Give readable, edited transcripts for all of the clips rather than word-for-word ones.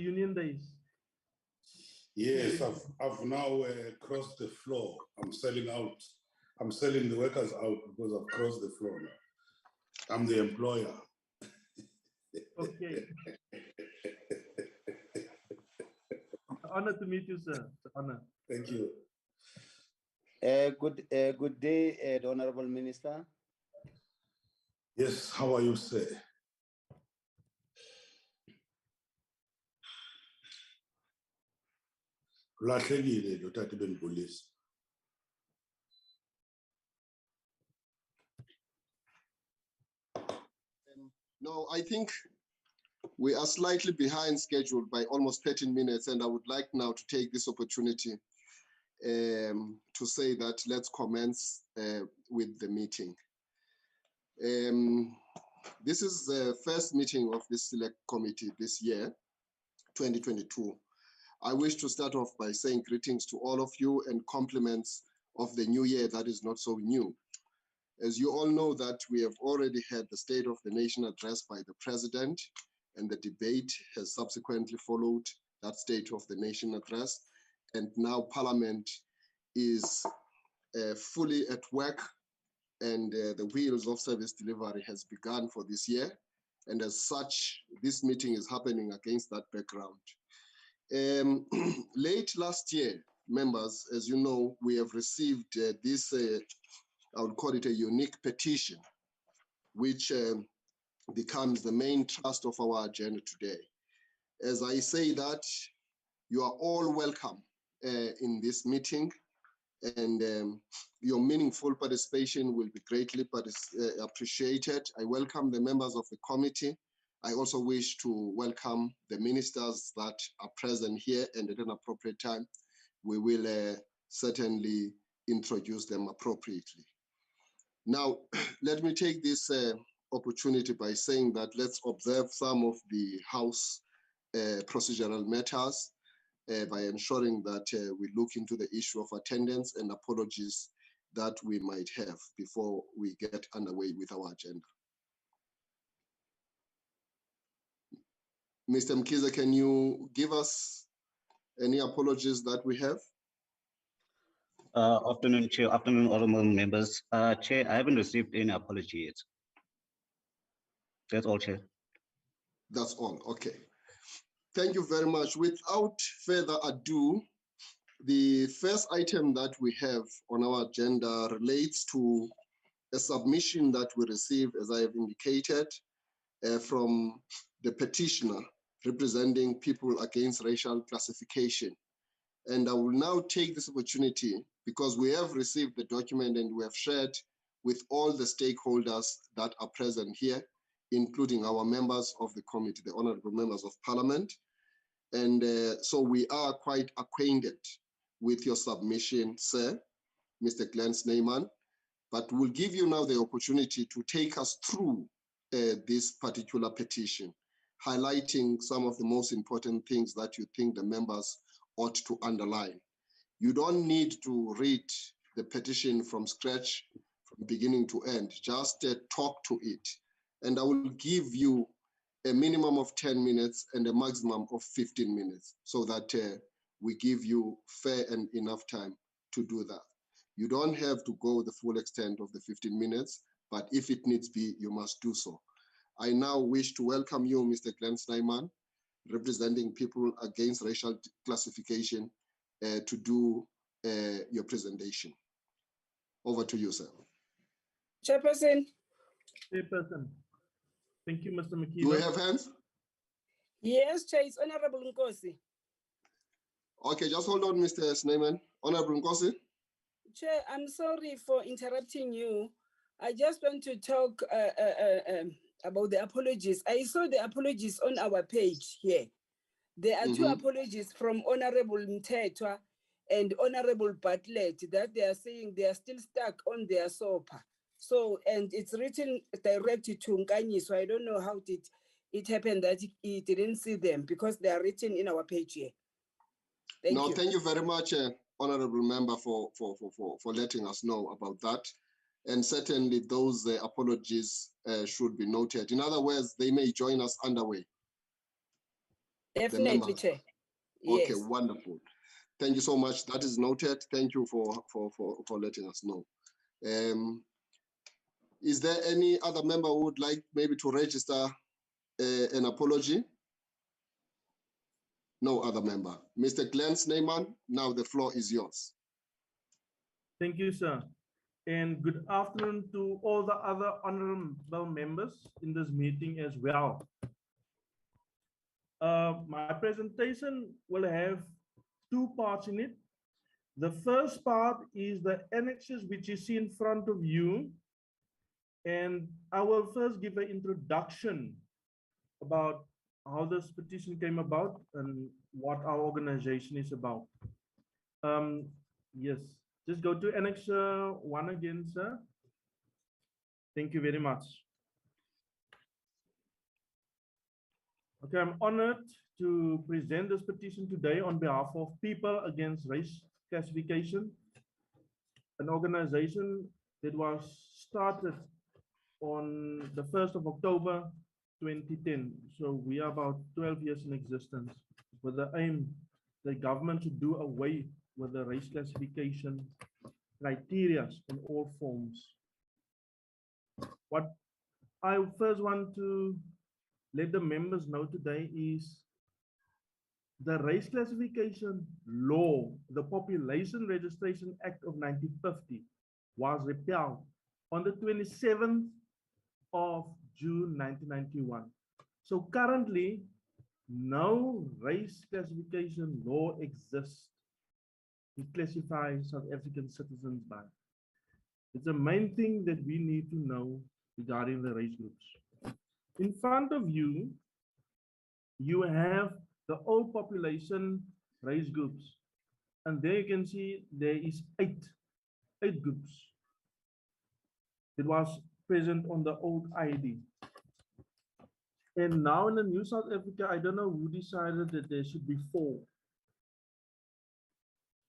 union days. Yes, I've now crossed the floor. I'm selling out. I'm selling the workers out because I've crossed the floor now. I'm the employer. Okay. Honor to meet you, sir. It's an honor. Thank you. Good day, the Honorable Minister. Yes, how are you, sir? Lahlekile ndotathi bengibulisa. No, I think we are slightly behind schedule by almost 13 minutes, and I would like now to take this opportunity to say that let's commence with the meeting. This is the first meeting of this select committee this year, 2022. I wish to start off by saying greetings to all of you and compliments of the new year that is not so new. As you all know that we have already had the State of the Nation address by the President, and the debate has subsequently followed that State of the Nation address. And now Parliament is fully at work, and the wheels of service delivery has begun for this year. And as such, this meeting is happening against that background. Late last year, members, as you know, we have received this, I would call it a unique petition, which becomes the main thrust of our agenda today. As I say that, you are all welcome in this meeting, and your meaningful participation will be greatly appreciated. I welcome the members of the committee. I also wish to welcome the ministers that are present here, and at an appropriate time, we will certainly introduce them appropriately. Now, let me take this opportunity by saying that let's observe some of the House procedural matters by ensuring that we look into the issue of attendance and apologies that we might have before we get underway with our agenda. Mr. Mkiza, can you give us any apologies that we have? Afternoon, Chair. Afternoon, honorable members. Chair, I haven't received any apology yet. That's all, Chair. That's all. Okay. Thank you very much. Without further ado, the first item that we have on our agenda relates to a submission that we received, as I have indicated, from the petitioner representing people against racial classification. And I will now take this opportunity, because we have received the document and we have shared with all the stakeholders that are present here, including our members of the committee, the honorable members of Parliament. And so we are quite acquainted with your submission, sir, Mr. Glenn Sneyman, but we'll give you now the opportunity to take us through this particular petition, highlighting some of the most important things that you think the members ought to underline. You don't need to read the petition from scratch, from beginning to end, just talk to it. And I will give you a minimum of 10 minutes and a maximum of 15 minutes so that we give you fair and enough time to do that. You don't have to go the full extent of the 15 minutes, but if it needs be, you must do so. I now wish to welcome you, Mr. Glenn Sneyman, representing people against racial classification, to do your presentation. Over to you, sir. Chairperson. Chairperson. Thank you, Mr. Mkiza. Do we have hands? Yes, Chair, it's Honorable Nkosi. Okay, just hold on, Mr. Sneyman. Honorable Nkosi. Chair, I'm sorry for interrupting you. I just want to talk about the apologies. I saw the apologies on our page here. There are two apologies from Honorable Mtetwa and Honorable Bartlett that they are saying they are still stuck on their SOPA. So, and it's written directly to Nkanyi, so I don't know how did it happen that he didn't see them, because they are written in our page here. Thank you. Thank you very much, Honorable Member, for letting us know about that. And certainly those apologies should be noted. In other words, they may join us underway. Definitely, members? Chair. Okay, Yes. wonderful. Thank you so much. That is noted. Thank you for letting us know. Is there any other member who would like maybe to register an apology? No other member. Mr. Glenn Sneyman, now the floor is yours. Thank you, sir. And good afternoon to all the other honorable members in this meeting as well. My presentation will have two parts in it. The first part is the annexes which you see in front of you. And I will first give an introduction about how this petition came about and what our organization is about. Yes, just go to Annex 1 again, sir. Thank you very much. Okay, I'm honored to present this petition today on behalf of People Against Race Classification, an organization that was started on the 1st of October 2010. So we are about 12 years in existence with the aim the government to do away with the race classification criteria in all forms. What I first want to let the members know today is the race classification law, the Population Registration Act of 1950 was repealed on the 27th of June 1991. So currently, no race classification law exists to classify South African citizens by. It's the main thing that we need to know regarding the race groups. In front of you, you have the old population race groups. And there you can see there is eight groups. It was present on the old ID. And now in the new South Africa, I don't know who decided that there should be 4.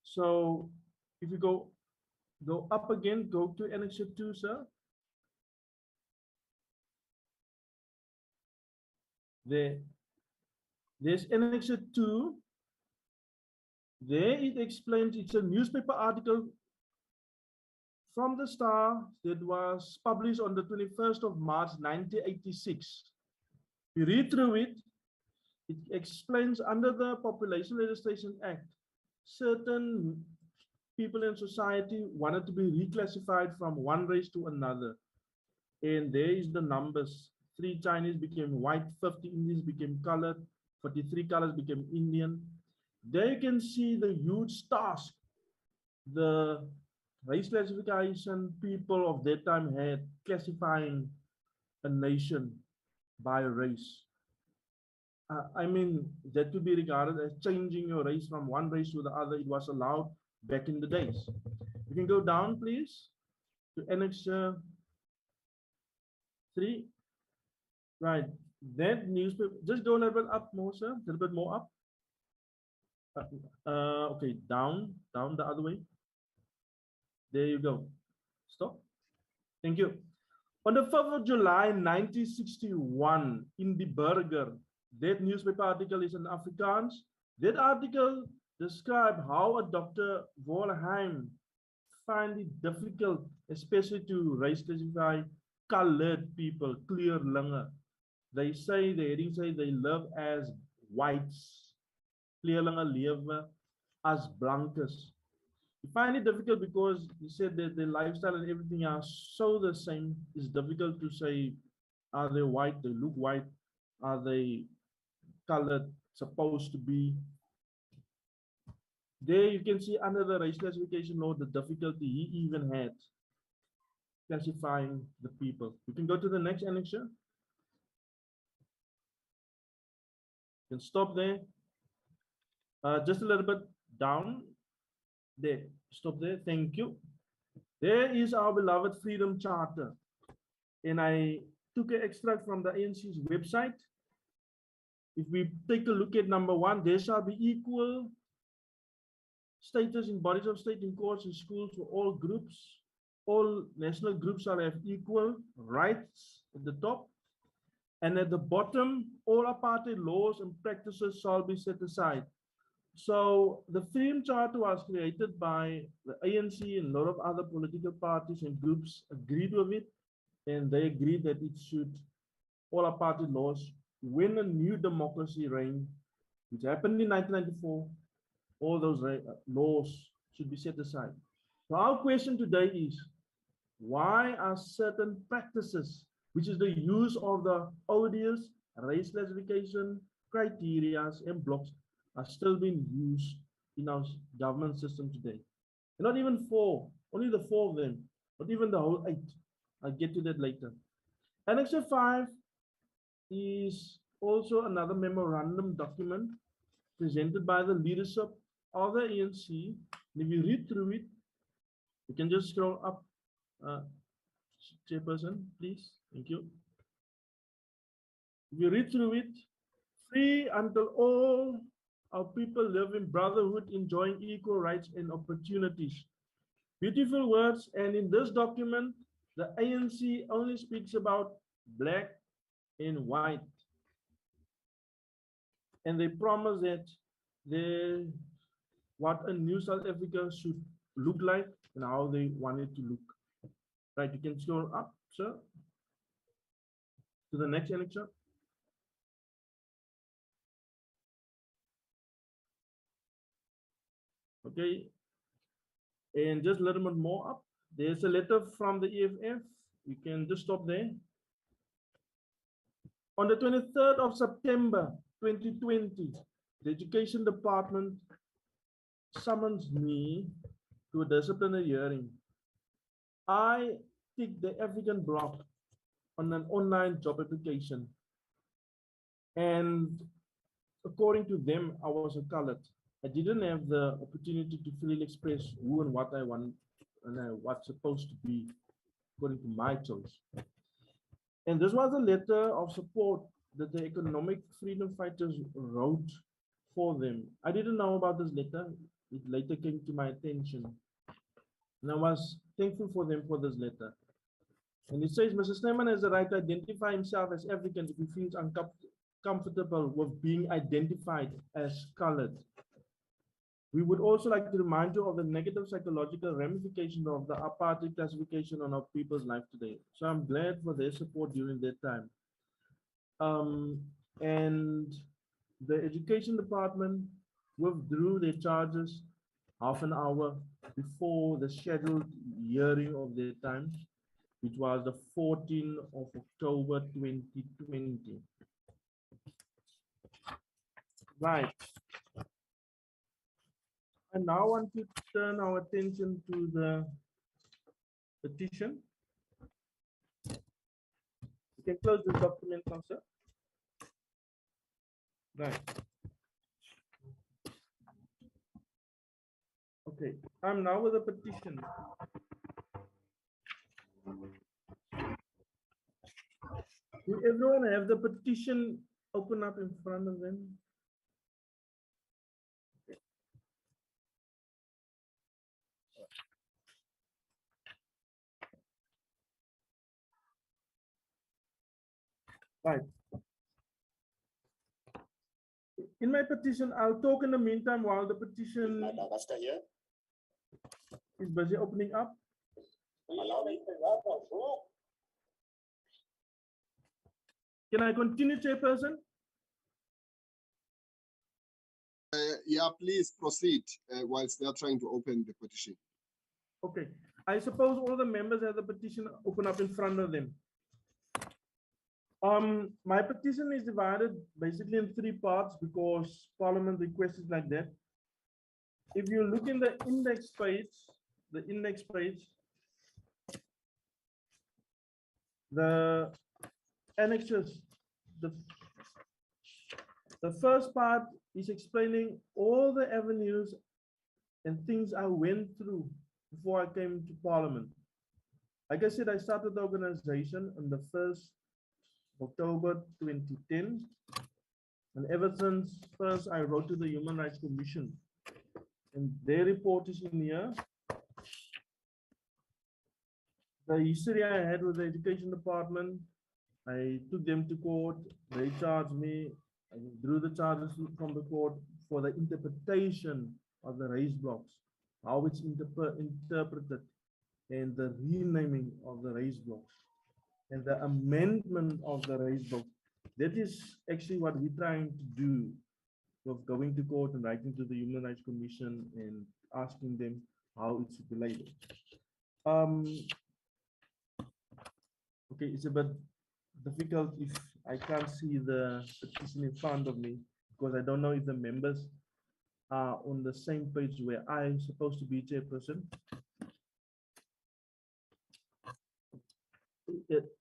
So if you go up again, go to Annex 2, sir. There's Annex 2. There it explains, it's a newspaper article from the Star that was published on the 21st of March 1986. You read through it, it explains under the Population Registration Act, certain people in society wanted to be reclassified from one race to another. And there is the numbers. 3 Chinese became white, 50 Indians became colored, 43 colors became Indian. There you can see the huge task the race classification people of that time had, classifying a nation by race. I mean, that to be regarded as changing your race from one race to the other, it was allowed back in the days. You can go down, please, to Annex 3. Right, that newspaper, just go a little bit up more, sir, a little bit more up. Okay, down the other way. There you go. Stop. Thank you. On the 5th of July, 1961, in the Burger, that newspaper article is in Afrikaans. That article described how a Dr. Volheim find it difficult, especially to race classify colored people, kleurlinge. They say, the heading say they live as whites. Kleurlinge lewe as blankes. You find it difficult because you said that the lifestyle and everything are so the same. It's difficult to say, are they white? They look white. Are they colored? Supposed to be. There you can see under the race classification law the difficulty he even had classifying the people. You can go to the next annexure. You can stop there. Just a little bit down. There, stop there. Thank you. There is our beloved Freedom Charter. And I took an extract from the ANC's website. If we take a look at number 1, there shall be equal status in bodies of state, in courts, in schools for all groups. All national groups shall have equal rights at the top. And at the bottom, all apartheid laws and practices shall be set aside. So the Freedom Charter was created by the ANC and a lot of other political parties and groups agreed with it. And they agreed that it should, all apartheid laws, when a new democracy reigned, which happened in 1994, all those laws should be set aside. So our question today is, why are certain practices, which is the use of the odious race classification, criteria, and blocks, are still being used in our government system today? And not even four, only the four of them, not even the whole 8. I'll get to that later. Annex 5 is also another memorandum document presented by the leadership of the ANC. And if you read through it, you can just scroll up, Chairperson, please. Thank you. If you read through it, free until all our people live in brotherhood, enjoying equal rights and opportunities. Beautiful words, and in this document, the ANC only speaks about black and white. And they promise that what a new South Africa should look like and how they want it to look. Right, you can scroll up, sir, to the next annexure. Okay, and just a little bit more up. There's a letter from the EFF. You can just stop there. On the 23rd of September 2020, the Education Department summons me to a disciplinary hearing. I ticked the African block on an online job application. And according to them, I was a colored. I didn't have the opportunity to freely express who and what I want and what's supposed to be according to my choice. And this was a letter of support that the economic freedom fighters wrote for them. I didn't know about this letter. It later came to my attention. And I was thankful for them for this letter. And it says, Mr. Snyman has the right to identify himself as African if he feels uncomfortable with being identified as colored. We would also like to remind you of the negative psychological ramifications of the apartheid classification on our people's life today. So I'm glad for their support during that time. And the Education Department withdrew their charges half an hour before the scheduled hearing of their time, which was the 14th of October 2020. Right. I now want to turn our attention to the petition. You can close the document now, sir. Right. Okay, I'm now with the petition. Do everyone have the petition open up in front of them? Okay. Right. In my petition, I'll talk in the meantime while the petition is busy opening up. Can I continue, Chairperson? Yeah, please proceed whilst they are trying to open the petition. Okay. I suppose all the members have the petition open up in front of them. My petition is divided basically in 3 parts because Parliament requested like that. If you look in the index page, the annexes, the first part is explaining all the avenues and things I went through before I came to Parliament. Like I said, I started the organization on the 1st of October 2010. And ever since first, I wrote to the Human Rights Commission. And their report is in here. The history I had with the Education Department, I took them to court. They charged me. I drew the charges from the court for the interpretation of the race blocks, how it's interpreted, and the renaming of the race blocks, and the amendment of the race blocks. That is actually what we're trying to do, of going to court and writing to the Human Rights Commission and asking them how it's related. Okay, it's a bit difficult if I can't see the petition in front of me, because I don't know if the members are on the same page where I'm supposed to be chairperson.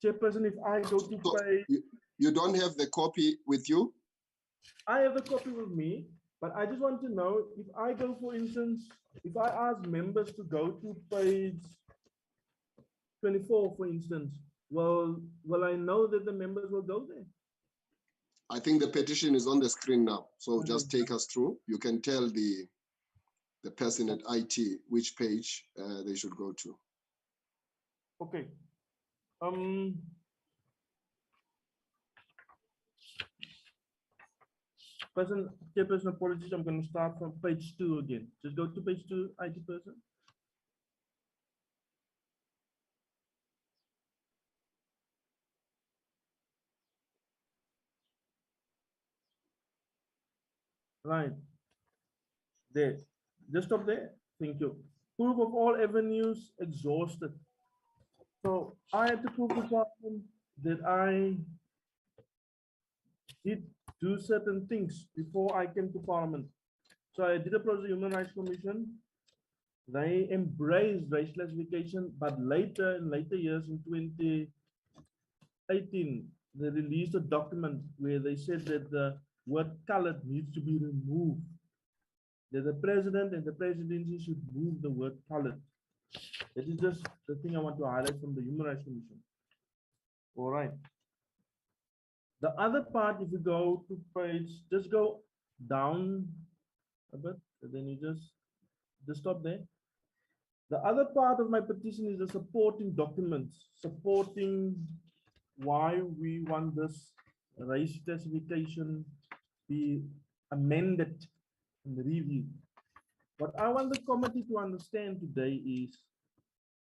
Chairperson, if I go to page, You don't have the copy with you? I have the copy with me, but I just want to know if I go, for instance, if I ask members to go to page 24, for instance, well, will I know that the members will go there? I think the petition is on the screen now. So just take us through. You can tell the person at IT which page they should go to. Okay. Chairperson, apologies. I'm going to start from page 2 again. Just go to page 2, IT person. Right. There. Just stop there. Thank you. Proof of all avenues exhausted. So I have to prove to Parliament that I did do certain things before I came to Parliament. So I did approach the Human Rights Commission. They embraced race classification, but later, in later years, in 2018, they released a document where they said that the word colored needs to be removed. That the president and the presidency should move the word colored. That is just the thing I want to highlight from the Human Rights Commission. All right. The other part, if you go to page, just go down a bit, and then you just stop there. The other part of my petition is the supporting documents, supporting why we want this race classification be amended and reviewed. What I want the committee to understand today is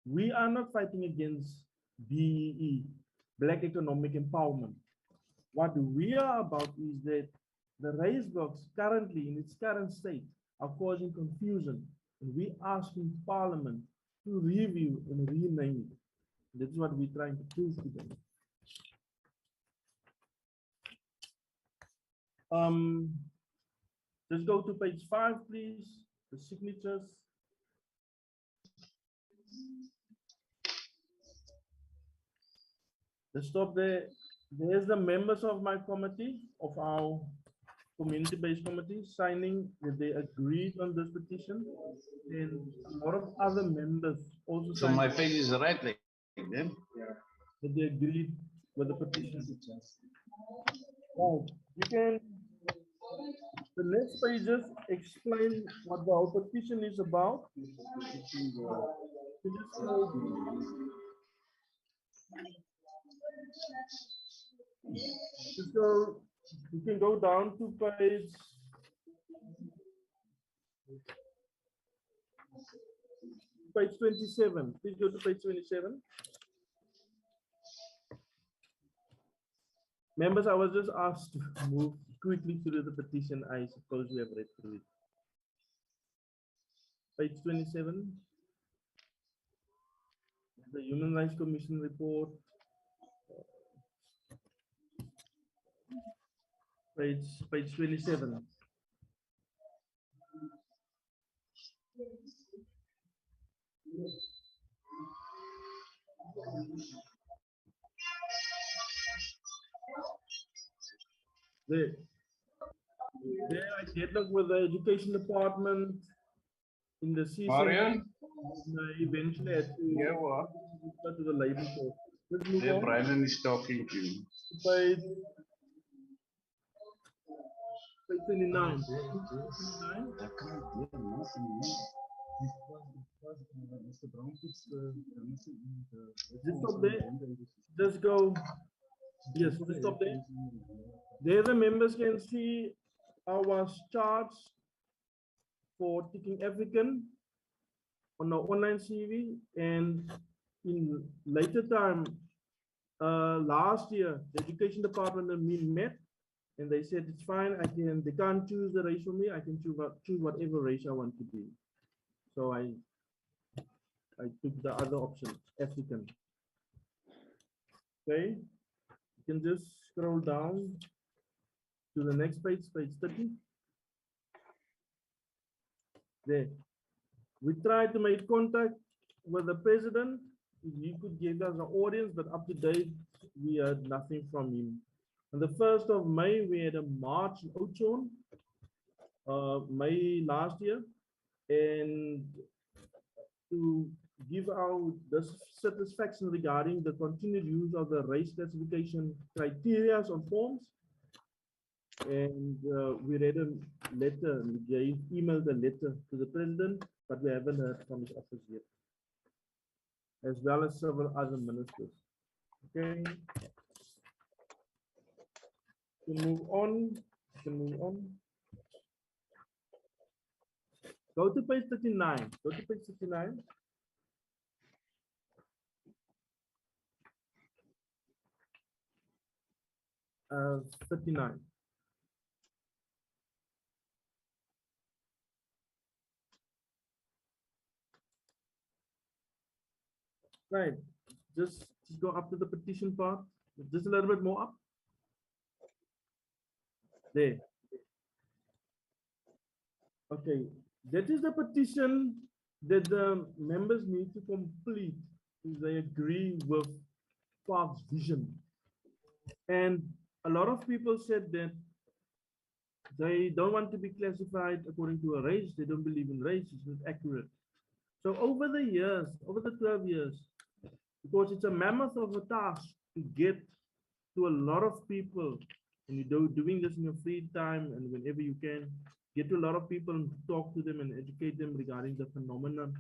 we are not fighting against BEE, Black Economic Empowerment. What we are about is that the race blocks currently in its current state are causing confusion, and we asking Parliament to review and rename it. That's what we're trying to prove today. Let's go to page 5, please. The signatures. Let's stop there. There's the members of my committee, of our community-based committee, signing that they agreed on this petition, and a lot of other members also. So my face is right like them. That they agreed with the petition. Right. You can. The next pages explain what the whole petition is about. So you can go down to page 27. Please go to page 27. Members, I was just asked to move quickly through the petition. I suppose we have read through it. Page 27. The Human Rights Commission report. Page 27. There I deadlocked with the education department in the season. Marian? Eventually had to go to the labor court. Let's move Yeah, on. Brian is talking to you. Page 29. Just stop there. Just go Yes, let's stop there. There the members can see our charts for ticking African on our online CV, and in later time, last year, the education department and me met, and they said it's fine. They can't choose the race for me. I can choose whatever race I want to be. So I took the other option, African. Okay, you can just scroll down to the next page, page 30. There, we tried to make contact with the president. He could give us an audience, but up to date, we heard nothing from him. On the 1st of May, we had a march in Oudtshoorn, May last year, and to give out the satisfaction regarding the continued use of the race classification criteria on forms. And we read a letter, we emailed a letter to the president, but we haven't heard from his office yet, as well as several other ministers. Okay. To move on, Go to page 39. Go to page 39. Uh, 39. Right. Just go up to the petition part. Just a little bit more up. There. Okay. That is the petition that the members need to complete if they agree with Park's vision. And a lot of people said that they don't want to be classified according to a race. They don't believe in race. It's not accurate. So over the years, over the 12 years, because it's a mammoth of a task to get to a lot of people, and you're doing this in your free time and whenever you can, get to a lot of people and talk to them and educate them regarding the phenomenon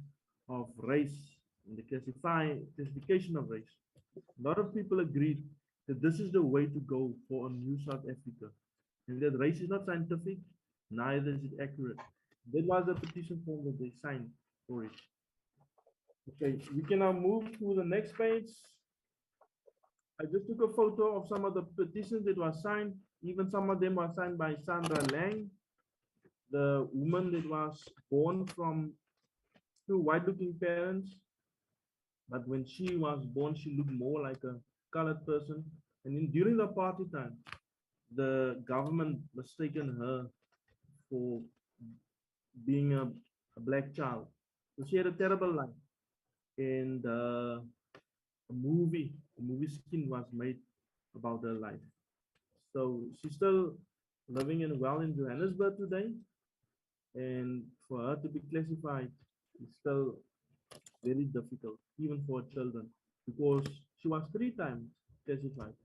of race and the classification of race. A lot of people agreed that this is the way to go for a new South Africa, and that race is not scientific, neither is it accurate. That was the petition form that they signed for it. Okay, we can now move to the next page. I just took a photo of some of the petitions that were signed. Even some of them were signed by Sandra Lang, the woman that was born from two white-looking parents. But when she was born, she looked more like a colored person. And during the party time, the government mistaken her for being a black child. So she had a terrible life. And a movie skin was made about her life. So she's still living in Johannesburg today. And for her to be classified is still very difficult, even for children, because she was 3 times classified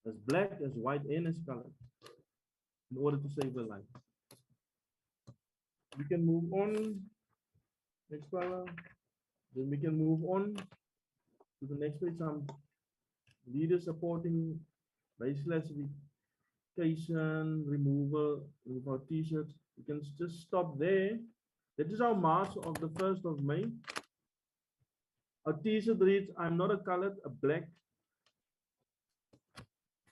as black, as white, and as colored in order to save her life. We can move on. Next color. Then we can move on to the next page. Some leaders supporting race classification, removal of our t-shirts. We can just stop there. That is our march of the 1st of May. Our t-shirt reads, I'm not a colored, a black,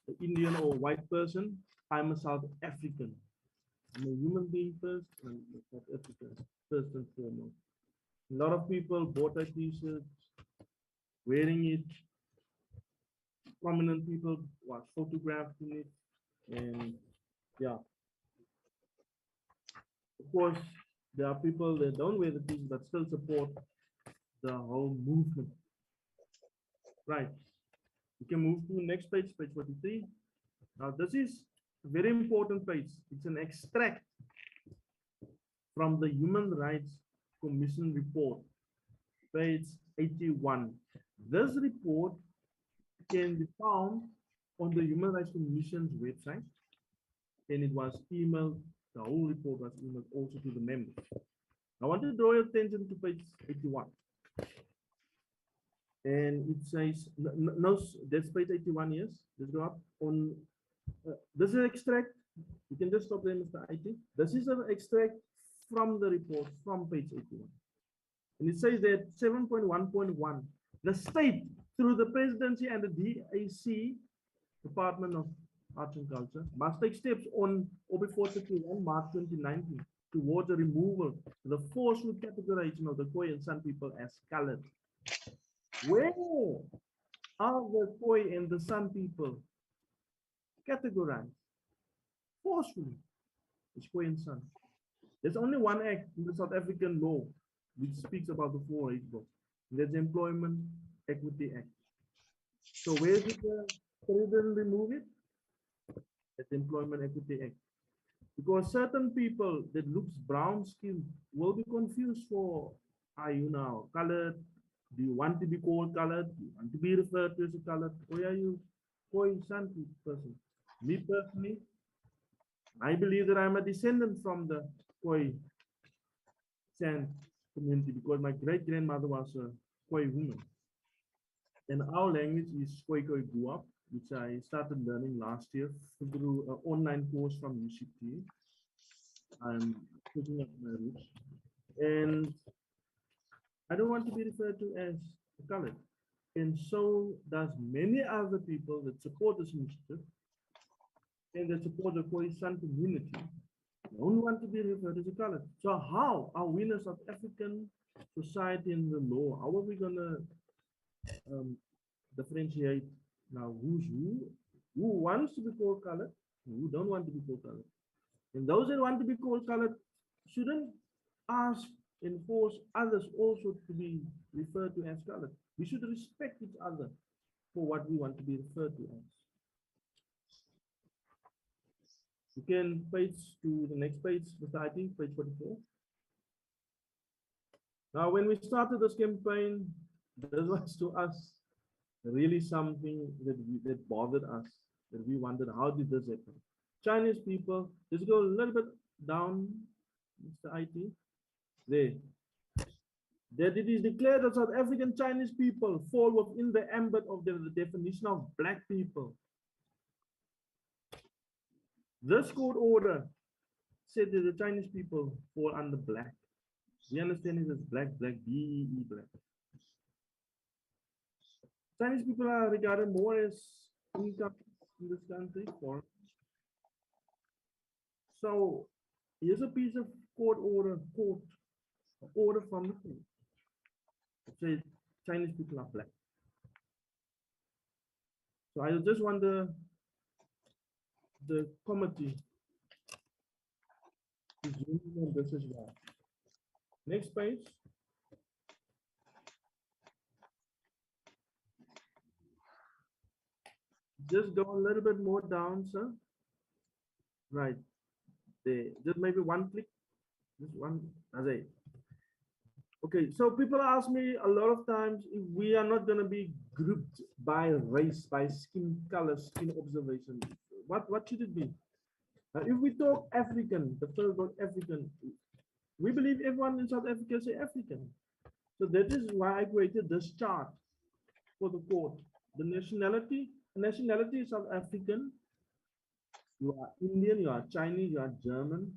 an Indian or white person. I'm a South African. I'm a human being first, and a South African first and foremost. A lot of people bought our t-shirts, wearing it. Prominent people was photographed in it, and yeah. Of course, there are people that don't wear the t-shirt but still support the whole movement. Right. We can move to the next page, page 43. Now, this is a very important page. It's an extract from the Human Rights Commission report, page 81. This report can be found on the Human Rights Commission's website, and it was emailed, the whole report was emailed also to the members. I want to draw your attention to page 81. And it says, no, that's page 81, yes. Let's go up on, this is an extract. You can just stop there, Mr. IT. This is an extract from the report from page 81. And it says that 7.1.1, the state through the presidency and the DAC, Department of Arts and Culture, must take steps on or before 31 March 2019 towards the removal of the forceful categorization of the Khoi and San people as colored. Where are the Khoi and the San people categorized forcefully? It's Khoi and San. There's only one act in the South African law which speaks about the 4 age groups. That's the Employment Equity Act. So where did the president remove it? That's the Employment Equity Act. Because certain people that looks brown skinned will be confused for, are you now colored? Do you want to be called colored? Do you want to be referred to as a colored? Or are you Khoi San person? Me personally, I believe that I'm a descendant from the Khoi San community because my great grandmother was a Khoi woman. And our language is Khoi Guap, which I started learning last year through an online course from UCT. I'm picking up my roots. And I don't want to be referred to as colored. And so does many other people that support this initiative and that support the Khoi San community. They don't want to be referred as a colored. So how are we in a South African society and the law? How are we gonna differentiate now who's who wants to be called colored, who don't want to be called colored? And those that want to be called colored shouldn't ask and force others also to be referred to as colored. We should respect each other for what we want to be referred to as. You can page to the next page, Mr. IT, page 44. Now, when we started this campaign, this was to us really something that bothered us, that we wondered, how did this happen? Chinese people, let's go a little bit down, Mr. IT, there. That it is declared that South African Chinese people fall within the ambit of the definition of black people. This court order said that the Chinese people fall under black. We understand it as black, B-E-E, black. Chinese people are regarded more as income in this country. So here's a piece of court order from the court. It says Chinese people are black. So I just wonder the committee is zooming on this as well. Next page. Just go a little bit more down, sir. Right there. Just maybe one click. Just one. That's it. Okay, so people ask me a lot of times if we are not going to be grouped by race, by skin color, skin observation. What should it be? If we talk African, the first word African, we believe everyone in South Africa say African. So that is why I created this chart for the court. The nationality is South African. You are Indian, you are Chinese, you are German.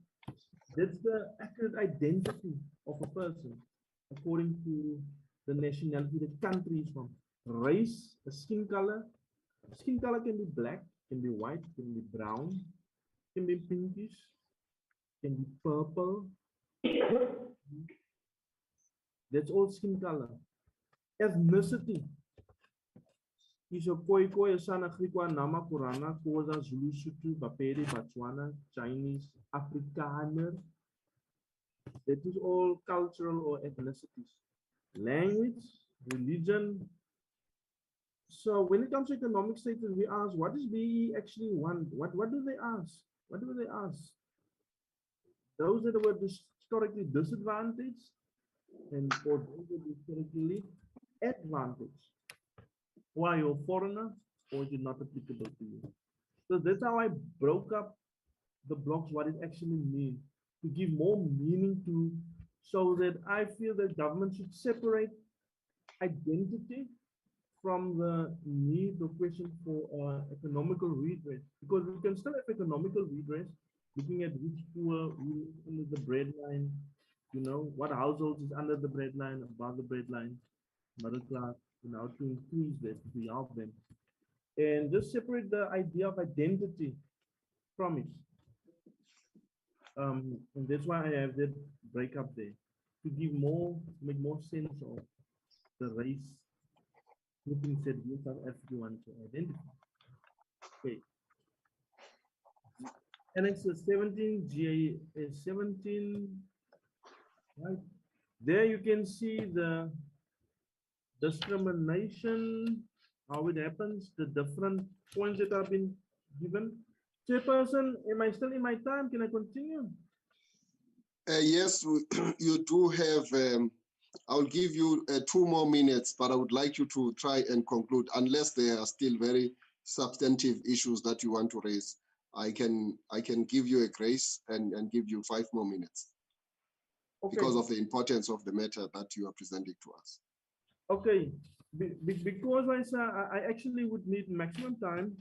That's the accurate identity of a person according to the nationality, the country is from. Race, skin color. Skin color can be black, can be white, can be brown, can be pinkish, can be purple. That's all skin color. Ethnicity. Iso Khoi, San, Griqua, Nama, Kurana, Koza, Zulu, Sotho, Bapedi, Botswana, Chinese, Afrikaner. That is all cultural or ethnicities. Language, religion. So when it comes to economic status, we ask, what does BE actually want? What do they ask? What do they ask? Those that were historically disadvantaged and for those that were historically advantaged. Why you're a foreigner or is it not applicable to you? So that's how I broke up the blocks, what it actually means, to give more meaning to, so that I feel that government should separate identity from the need or question for economical redress, because we can still have economical redress, looking at which poor, who is under the breadline, you know, what households is under the breadline, above the breadline, middle class, you know, to increase that, to help them. And just separate the idea of identity from it. And that's why I have that breakup there, to give more, make more sense of the race grouping that we South Africa want to identify. Okay. Annex 17, GA 17, right? There you can see the discrimination, how it happens, the different points that have been given. Chairperson, am I still in my time? Can I continue? Yes, you do have, I'll give you 2 more minutes, but I would like you to try and conclude, unless there are still very substantive issues that you want to raise. I can give you a grace and give you 5 more minutes. Okay. Because of the importance of the matter that you are presenting to us. Okay, because I actually would need maximum time.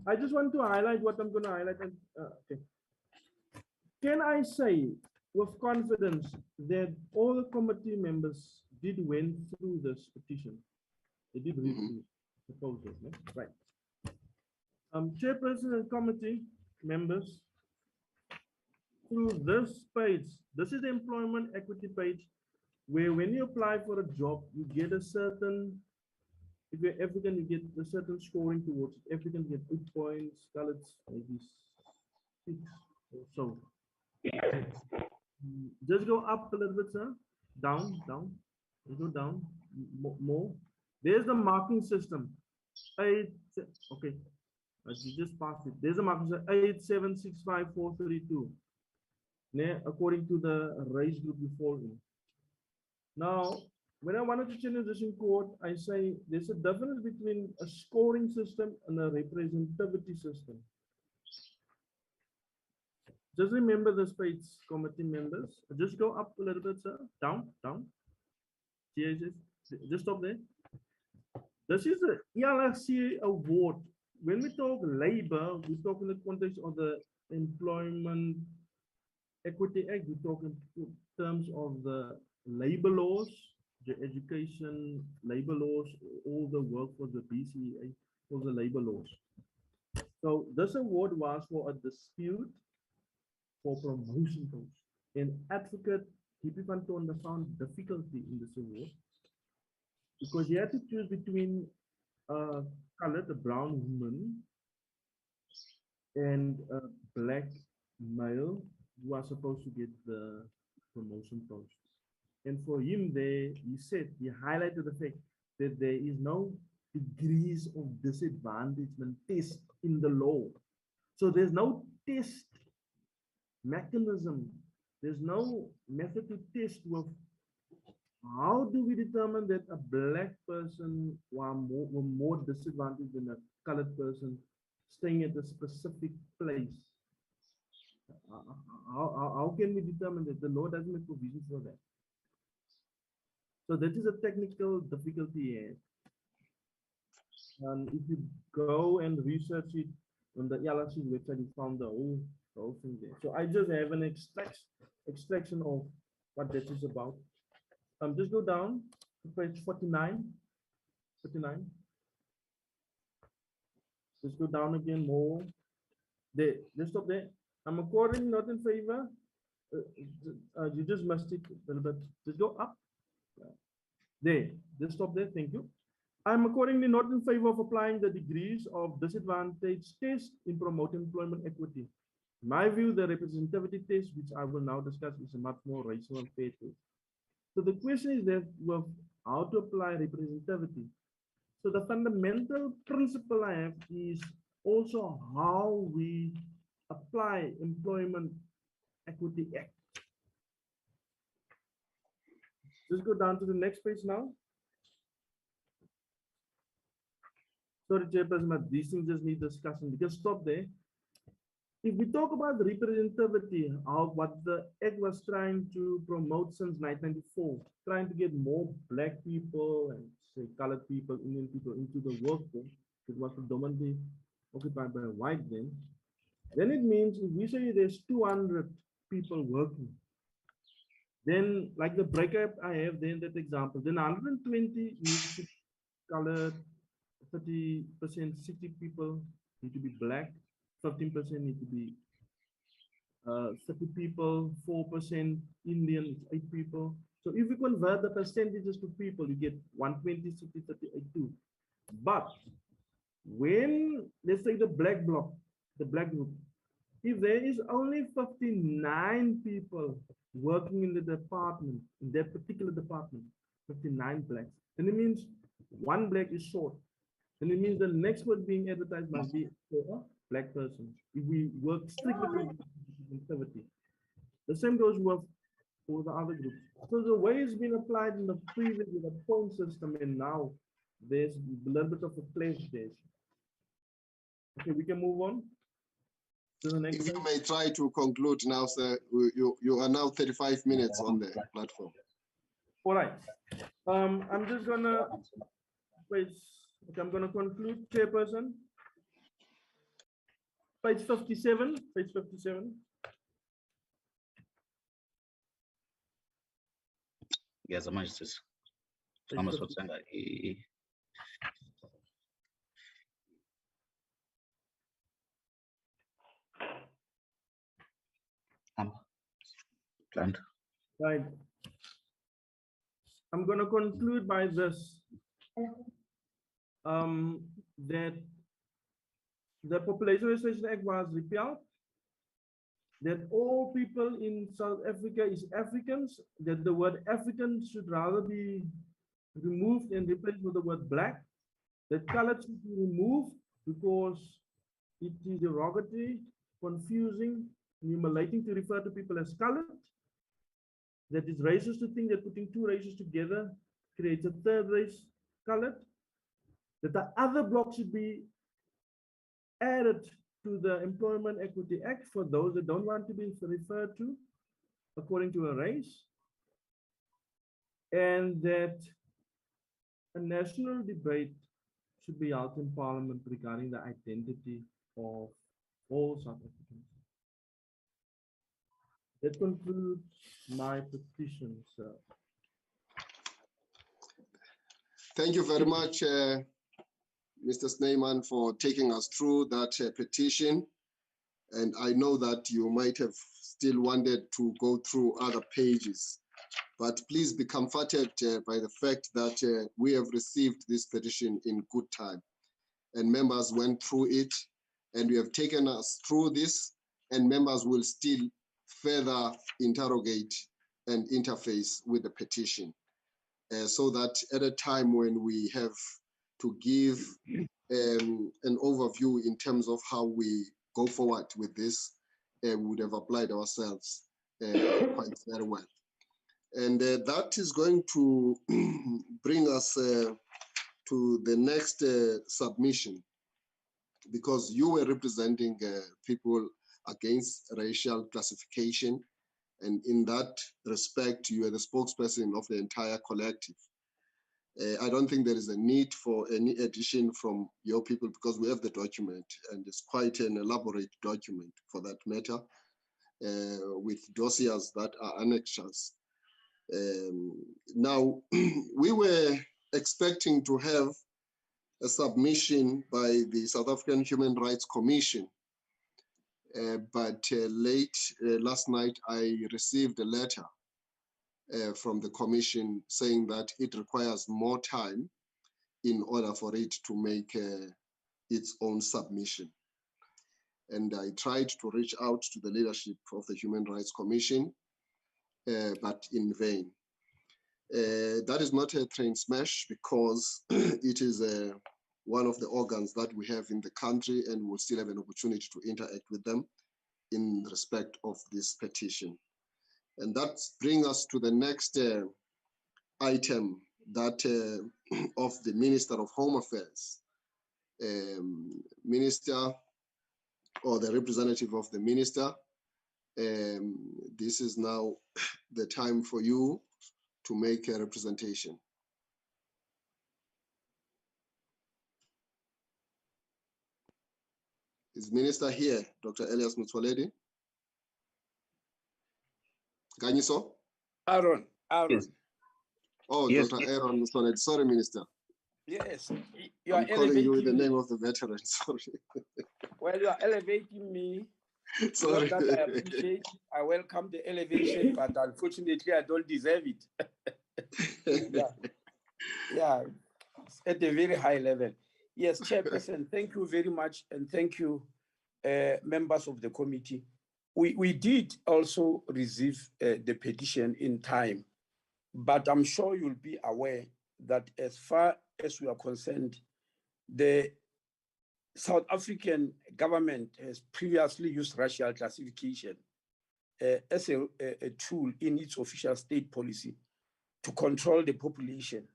I just want to highlight what I'm going to highlight. Okay. Can I say with confidence that all the committee members did went through this petition? They did read through the proposal, no? Right? Chairperson and committee members, through this page, this is the employment equity page, where when you apply for a job, you get a certain, if you're African, you get a certain scoring towards it. African, you get 8 points, coloreds, maybe 6 or so. Just go up a little bit, sir. Down, down. You go down more. There's the marking system. 8, okay. You just passed it. There's a marking system. 8, 7, 6, 5, 4, 32. According to the race group you fall in. Now, when I wanted to change this in court, I say there's a difference between a scoring system and a representativity system. Just remember this page, committee members. Just go up a little bit, sir. Down, down. Just stop there. This is the ELRC award. When we talk labor, we talk in the context of the Employment Equity Act. We talk in terms of the labor laws, the education, labor laws, all the work for the BCA, for the labor laws. So this award was for a dispute for promotion post. An advocate, Hippie van Tonda, found difficulty in this award because he had to choose between a colored, a brown woman, and a black male who was supposed to get the promotion post. And for him there, he said, he highlighted the fact that there is no degrees of disadvantagement test in the law. So there's no test mechanism. There's no method to test with how do we determine that a black person were more disadvantaged than a colored person staying at a specific place. How can we determine that? The law doesn't make provision for that. So that is a technical difficulty here. And if you go and research it on the ELRC website, you found the whole thing there. So I just have an extraction of what that is about. Just go down to page 49. 49. Just go down again more. There, just stop there. I'm accordingly not in favor. You just must it a little bit. Just go up. There, just stop there. Thank you. I'm accordingly not in favor of applying the degrees of disadvantage test in promoting employment equity. In my view, the representativity test, which I will now discuss, is a much more racial and fair test. So the question is that well, how to apply representativity. So the fundamental principle I have is also how we apply Employment Equity Act. Just go down to the next page now. Sorry, Chairperson, but these things just need discussion. You can stop there. if we talk about representativity, what the Act was trying to promote since 1994, trying to get more Black people and say colored people, Indian people into the workforce, it was predominantly occupied by white then it means if we say there's 200 people working, then like the breakup I have there in that example, then 120 needs to be colored, 30%, 60 people need to be Black, 15% need to be 30 people, 4% Indian, it's 8 people. So if you convert the percentages to people, you get 120, 60, 30, 82. But when, let's say the Black bloc, the Black group, if there is only 59 people working in the department, in that particular department, 59 Blacks, then it means one Black is short. And it means the next word being advertised must be for a Black person. If we work strictly with activity. The same goes with for the other groups. So the way it's been applied in the previous with the point system, and now there's a little bit of a clash there. Okay, we can move on to the next If you slide. may try to conclude now, sir, you are now 35 minutes on the platform. All right. I'm just gonna wait. Okay, I'm gonna conclude, Chairperson. Page 57. Page 57. Yes, I'm just Page Thomas 50. Watsanga. Plant. Right. I'm going to conclude by this, that the Population Registration Act was repealed, that all people in South Africa is Africans, that the word African should rather be removed and replaced with the word Black, that colored should be removed because it is derogatory, confusing, humiliating to refer to people as colored, that it's racist to think that putting two races together creates a third race, colored, that the other block should be added to the Employment Equity Act for those that don't want to be referred to according to a race, and that a national debate should be held in Parliament regarding the identity of all South Africans. That concludes my petition, sir. Thank you very much, Mr. Snyman, for taking us through that petition. And I know that you might have still wanted to go through other pages, but please be comforted by the fact that we have received this petition in good time, and members went through it, and we have taken us through this, and members will still further interrogate and interface with the petition, so that at a time when we have to give an overview in terms of how we go forward with this, we would have applied ourselves quite very well. And that is going to bring us to the next submission, because you were representing people against racial classification. And in that respect, you are the spokesperson of the entire collective. I don't think there is a need for any addition from your people, because we have the document, and it's quite an elaborate document for that matter, with dossiers that are annexures. Now, we were expecting to have a submission by the South African Human Rights Commission, but late last night, I received a letter from the Commission saying that it requires more time in order for it to make its own submission. And I tried to reach out to the leadership of the Human Rights Commission, but in vain. That is not a train smash, because it is one of the organs that we have in the country, and we'll still have an opportunity to interact with them in respect of this petition. And that brings us to the next item, that of the Minister of Home Affairs. Minister or the representative of the minister. This is now the time for you to make a representation. Is Minister here, Dr. Elias Mutwaledi? Ganyiso? Aaron. Yes. Oh, Yes, Dr. yes. Aaron Mutwaledi. Sorry, Minister. Yes, you are I'm calling you with the elevating name me. of the veteran. Sorry. Well, you are elevating me. Sorry. Not that I appreciate. I welcome the elevation, but unfortunately, I don't deserve it. Yeah, at a very high level. Yes, Chairperson, thank you very much, and thank you, members of the committee. We did also receive the petition in time, but I'm sure you'll be aware that as far as we are concerned, the South African government has previously used racial classification as a tool in its official state policy to control the population.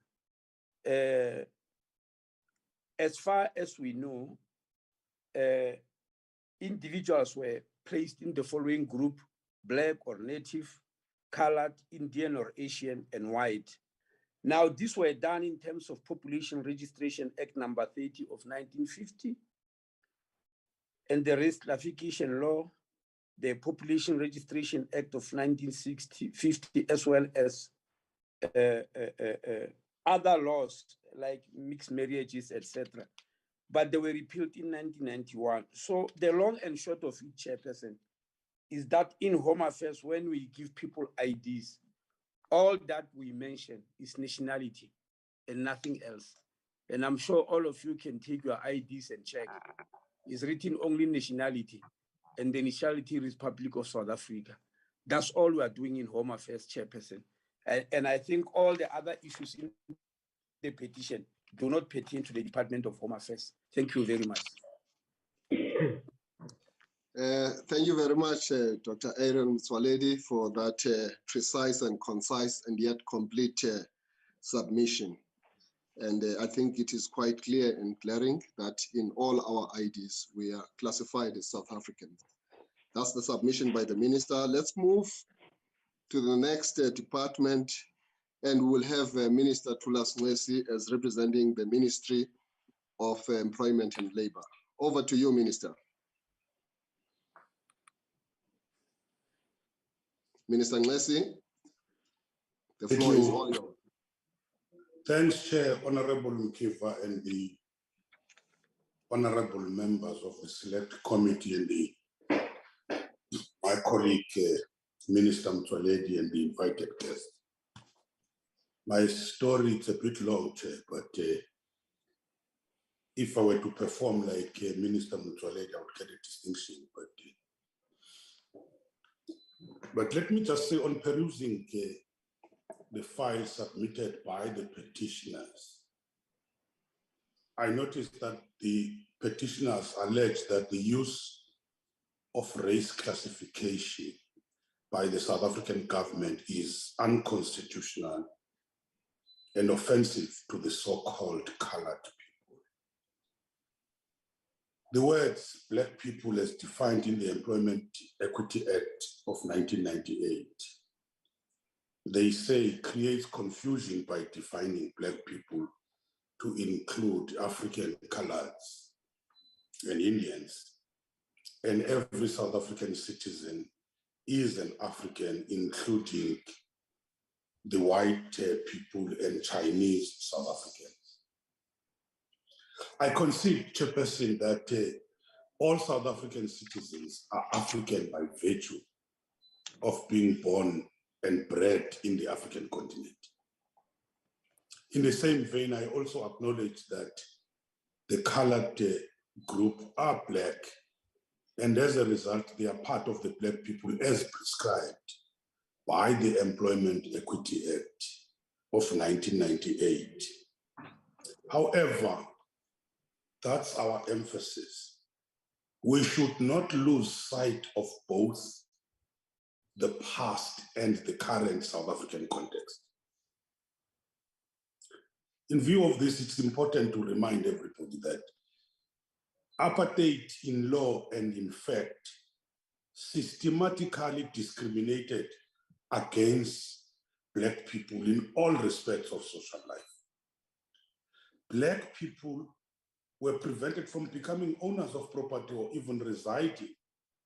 As far as we know, individuals were placed in the following group: Black or Native, Colored, Indian or Asian, and White. Now, these were done in terms of Population Registration Act number 30 of 1950, and the Race Classification Law, the Population Registration Act of 1950, as well as other laws like mixed marriages, etc. But they were repealed in 1991. So the long and short of it, Chairperson, is that in Home Affairs, when we give people IDs, all that we mention is nationality and nothing else. And I'm sure all of you can take your IDs and check. It's written only nationality and the nationality Republic of South Africa. That's all we are doing in Home Affairs, Chairperson. And I think all the other issues in the petition do not pertain to the Department of Home Affairs. Thank you very much. Thank you very much, Dr. Aaron Mtswaledi, for that precise and concise and yet complete submission. And I think it is quite clear and glaring that in all our IDs, we are classified as South Africans. That's the submission by the minister. Let's move to the next department, and we'll have Minister Thulas Nxesi as representing the Ministry of Employment and Labor. Over to you, Minister. Minister Nxesi, the floor is all yours. Thanks, Chair, Honorable Mkiva, and the honorable members of the Select Committee and my colleague, Minister Mtswaledi, and the invited guests. My story is a bit long, Chair, but if I were to perform like Minister Mtswaledi, I would get a distinction. But let me just say, on perusing the file submitted by the petitioners, I noticed that the petitioners allege that the use of race classification by the South African government is unconstitutional and offensive to the so-called colored people. The words Black people as defined in the Employment Equity Act of 1998, they say creates confusion by defining Black people to include African coloreds and Indians, and every South African citizen is an African, including the white people and Chinese South Africans. I concede, Chairperson, that all South African citizens are African by virtue of being born and bred in the African continent. In the same vein, I also acknowledge that the colored group are Black, and as a result, they are part of the Black people as prescribed by the Employment Equity Act of 1998. However, that's our emphasis. We should not lose sight of both the past and the current South African context. In view of this, it's important to remind everybody that apartheid in law and in fact systematically discriminated against Black people in all respects of social life. Black people were prevented from becoming owners of property or even residing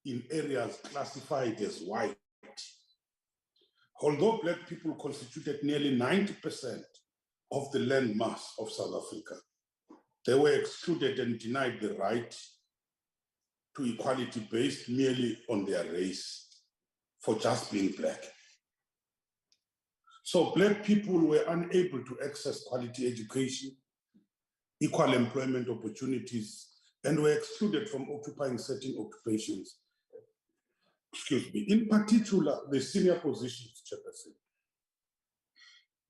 in areas classified as white. Although Black people constituted nearly 90% of the land mass of South Africa, they were excluded and denied the right to equality based merely on their race for just being Black. So Black people were unable to access quality education, equal employment opportunities, and were excluded from occupying certain occupations. Excuse me, in particular, the senior positions, Chairperson.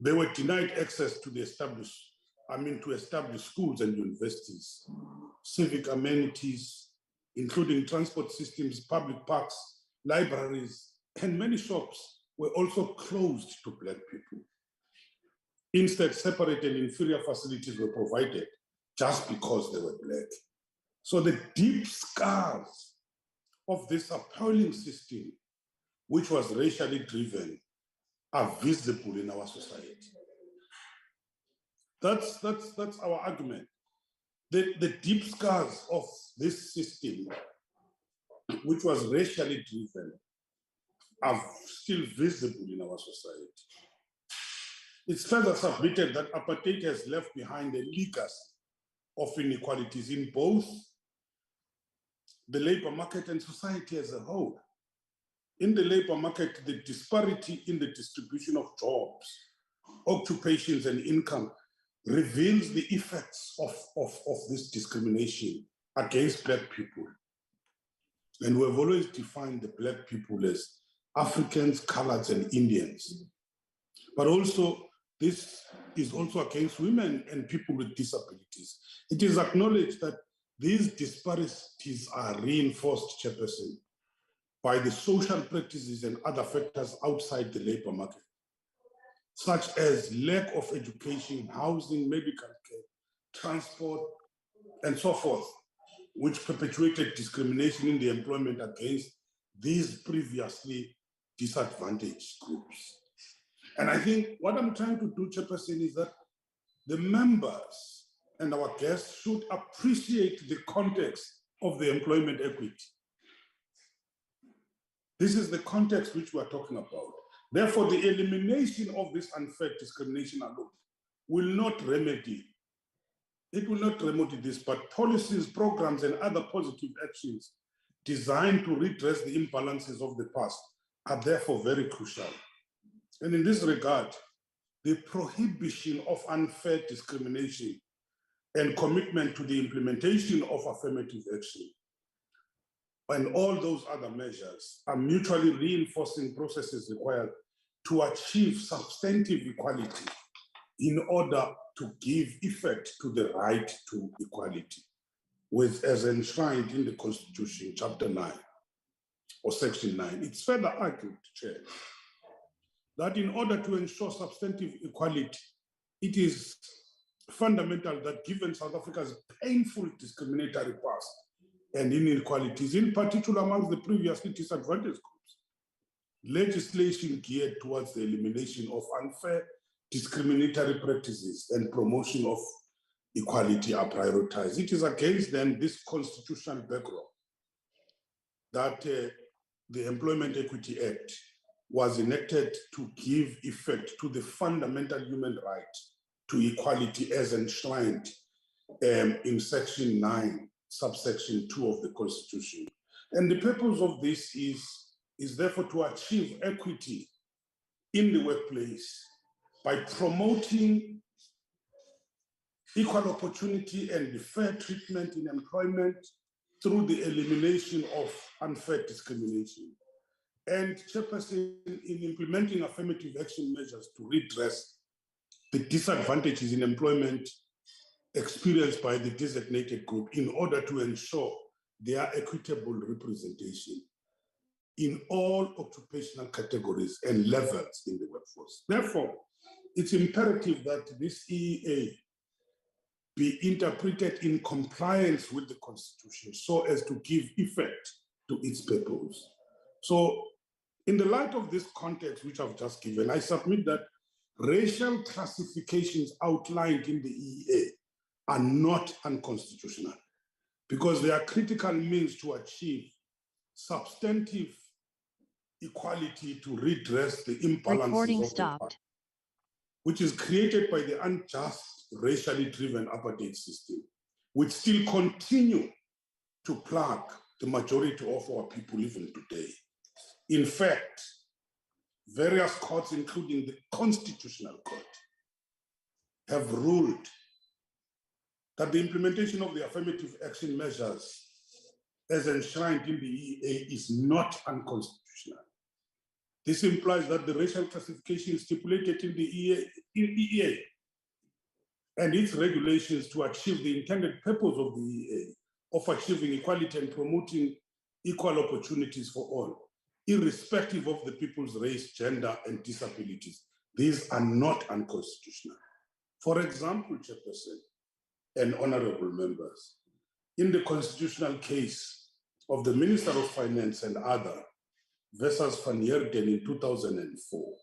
They were denied access to the established schools and universities, civic amenities, including transport systems, public parks, libraries, and many shops were also closed to Black people. Instead, separate and inferior facilities were provided just because they were Black. So the deep scars of this appalling system, which was racially driven, are visible in our society. That's our argument. The deep scars of this system, which was racially driven, are still visible in our society. It's further submitted that apartheid has left behind a legacy of inequalities in both the labor market and society as a whole. In the labor market, the disparity in the distribution of jobs, occupations, and income reveals the effects of this discrimination against Black people. And we've always defined the Black people as Africans, Coloureds, and Indians. But also, this is also against women and people with disabilities. It is acknowledged that these disparities are reinforced, Chairperson, by the social practices and other factors outside the labor market, such as lack of education, housing, medical care, transport, and so forth, which perpetuated discrimination in the employment against these previously disadvantaged groups. And I think what I'm trying to do, Chairperson, is that the members and our guests should appreciate the context of the employment equity. This is the context which we are talking about. Therefore, the elimination of this unfair discrimination alone will not remedy. It will not remedy this, but policies, programs, and other positive actions designed to redress the imbalances of the past are therefore very crucial. And in this regard, the prohibition of unfair discrimination and commitment to the implementation of affirmative action and all those other measures are mutually reinforcing processes required to achieve substantive equality in order to give effect to the right to equality, as enshrined in the Constitution, Chapter 9 or Section 9. It's further argued, Chair, that in order to ensure substantive equality, it is fundamental that given South Africa's painful discriminatory past and inequalities, in particular amongst the previously disadvantaged groups, legislation geared towards the elimination of unfair discriminatory practices and promotion of equality are prioritized. It is against then this constitutional background that the Employment Equity Act was enacted to give effect to the fundamental human right to equality as enshrined in Section 9, subsection 2 of the Constitution. And the purpose of this is therefore to achieve equity in the workplace by promoting equal opportunity and fair treatment in employment through the elimination of unfair discrimination. And Chairperson, in implementing affirmative action measures to redress the disadvantages in employment experienced by the designated group in order to ensure their equitable representation in all occupational categories and levels in the workforce. Therefore, it's imperative that this EEA be interpreted in compliance with the Constitution so as to give effect to its purpose. So in the light of this context, which I've just given, I submit that racial classifications outlined in the EEA are not unconstitutional because they are critical means to achieve substantive equality to redress the imbalances of the power, which is created by the unjust, racially driven apartheid system, which still continue to plague the majority of our people even today. In fact, various courts, including the Constitutional Court, have ruled that the implementation of the affirmative action measures as enshrined in the EEA is not unconstitutional. This implies that the racial classification stipulated in the EEA and its regulations to achieve the intended purpose of the EEA of achieving equality and promoting equal opportunities for all, irrespective of the people's race, gender, and disabilities. These are not unconstitutional. For example, Chairperson and honorable members, in the constitutional case of the Minister of Finance and other versus Van Heerden in 2004,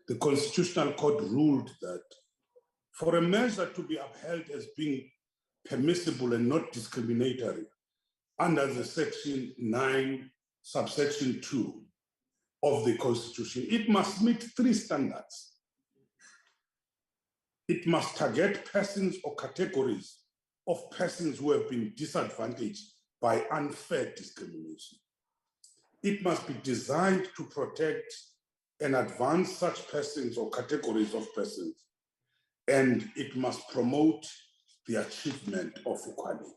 the Constitutional Court ruled that for a measure to be upheld as being permissible and not discriminatory under the section 9, subsection 2 of the Constitution, it must meet 3 standards. It must target persons or categories of persons who have been disadvantaged by unfair discrimination. It must be designed to protect and advance such persons or categories of persons, and it must promote the achievement of equality.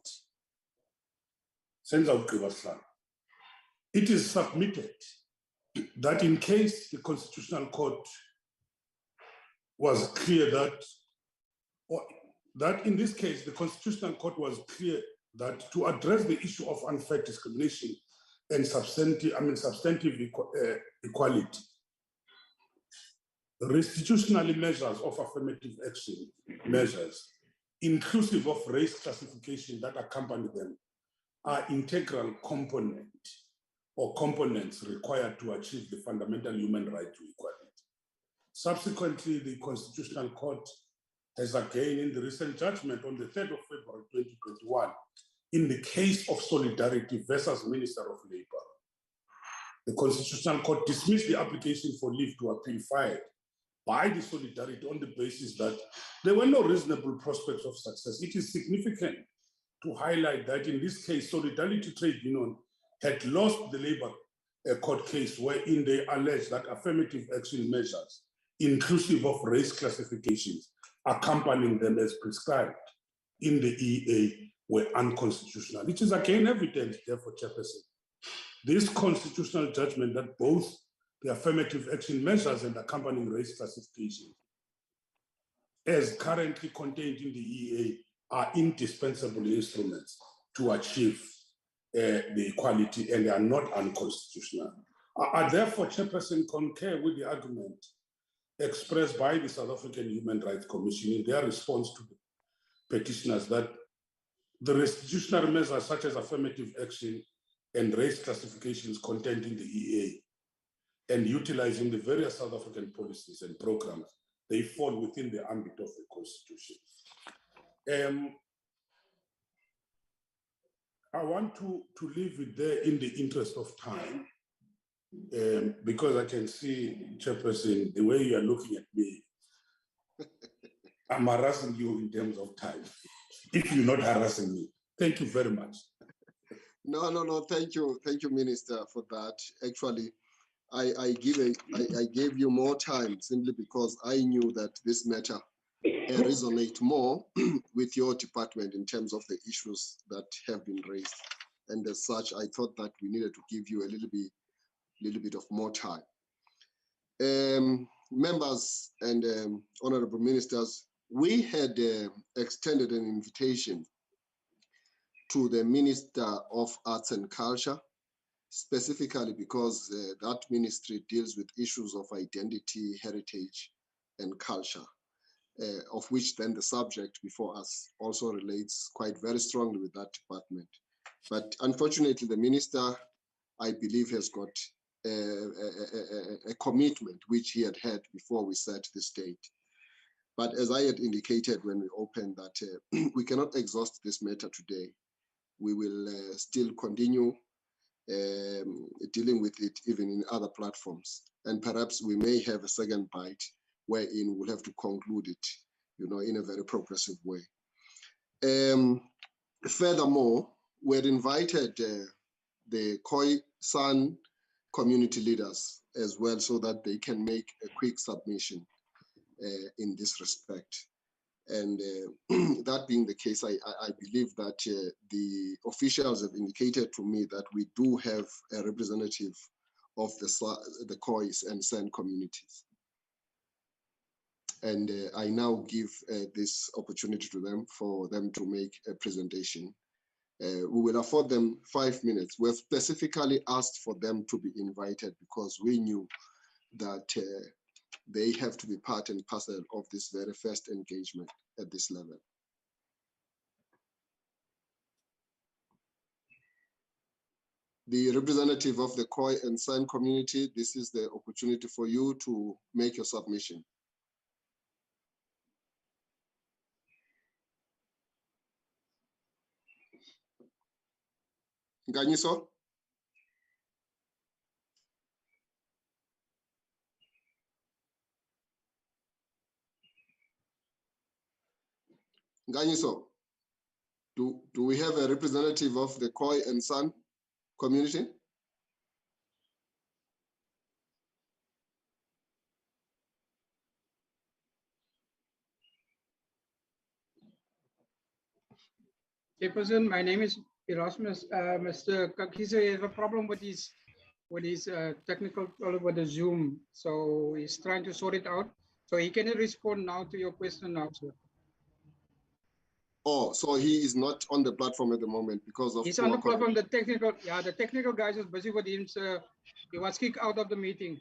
It is submitted that in case the Constitutional Court was clear that in this case, the Constitutional Court was clear that to address the issue of unfair discrimination and substantive equality, the restitutional measures of affirmative action measures, inclusive of race classification that accompany them, are integral component or components required to achieve the fundamental human right to equality. Subsequently, the Constitutional Court has again, in the recent judgment on the 3rd of February 2021, in the case of Solidarity versus Minister of Labour, the Constitutional Court dismissed the application for leave to appeal filed by the Solidarity on the basis that there were no reasonable prospects of success. It is significant to highlight that in this case, Solidarity Trade Union had lost the Labour court case wherein they alleged that affirmative action measures, inclusive of race classifications, accompanying them as prescribed in the EEA were unconstitutional. It is again evident, therefore, Chairperson, this constitutional judgment that both the affirmative action measures and accompanying race classification, as currently contained in the EEA, are indispensable instruments to achieve the equality, and they are not unconstitutional. I therefore, Chairperson, concur with the argument expressed by the South African Human Rights Commission in their response to the petitioners that the restitutional measures such as affirmative action and race classifications contained in the EEA and utilizing the various South African policies and programs, they fall within the ambit of the Constitution. I want to leave it there in the interest of time, because I can see, Chairperson, the way you are looking at me, I'm harassing you in terms of time, if you're not harassing me. Thank you very much. No, thank you, Minister, for that. Actually, I gave you more time simply because I knew that this matter resonate more with your department in terms of the issues that have been raised. And as such, I thought that we needed to give you a little bit of more time. Members and honorable ministers, we had extended an invitation to the Minister of Arts and Culture, specifically because that ministry deals with issues of identity, heritage, and culture. of which then the subject before us also relates quite very strongly with that department. But unfortunately, the minister, I believe, has got a commitment which he had before we set this date. But as I had indicated when we opened that we cannot exhaust this matter today. We will still continue dealing with it even in other platforms. And perhaps we may have a second bite wherein we'll have to conclude it, in a very progressive way. Furthermore, we had invited the Khoi San community leaders as well so that they can make a quick submission in this respect. And that being the case, I believe that the officials have indicated to me that we do have a representative of the Khoi and San communities. And I now give this opportunity to them for them to make a presentation. We will afford them 5 minutes. We've specifically asked for them to be invited because we knew that they have to be part and parcel of this very first engagement at this level. The representative of the Khoi and San community, this is the opportunity for you to make your submission. Nganyiso? Nganyiso, do we have a representative of the Khoi and San community? Chairperson, my name is Erasmus. Mr. Kakisa has a problem with his technical problem with the Zoom, so he's trying to sort it out. So he cannot respond now to your question now, sir. Oh, so he is not on the platform at the moment because of. He's on the platform. The technical guys is busy with him, sir. He was kicked out of the meeting.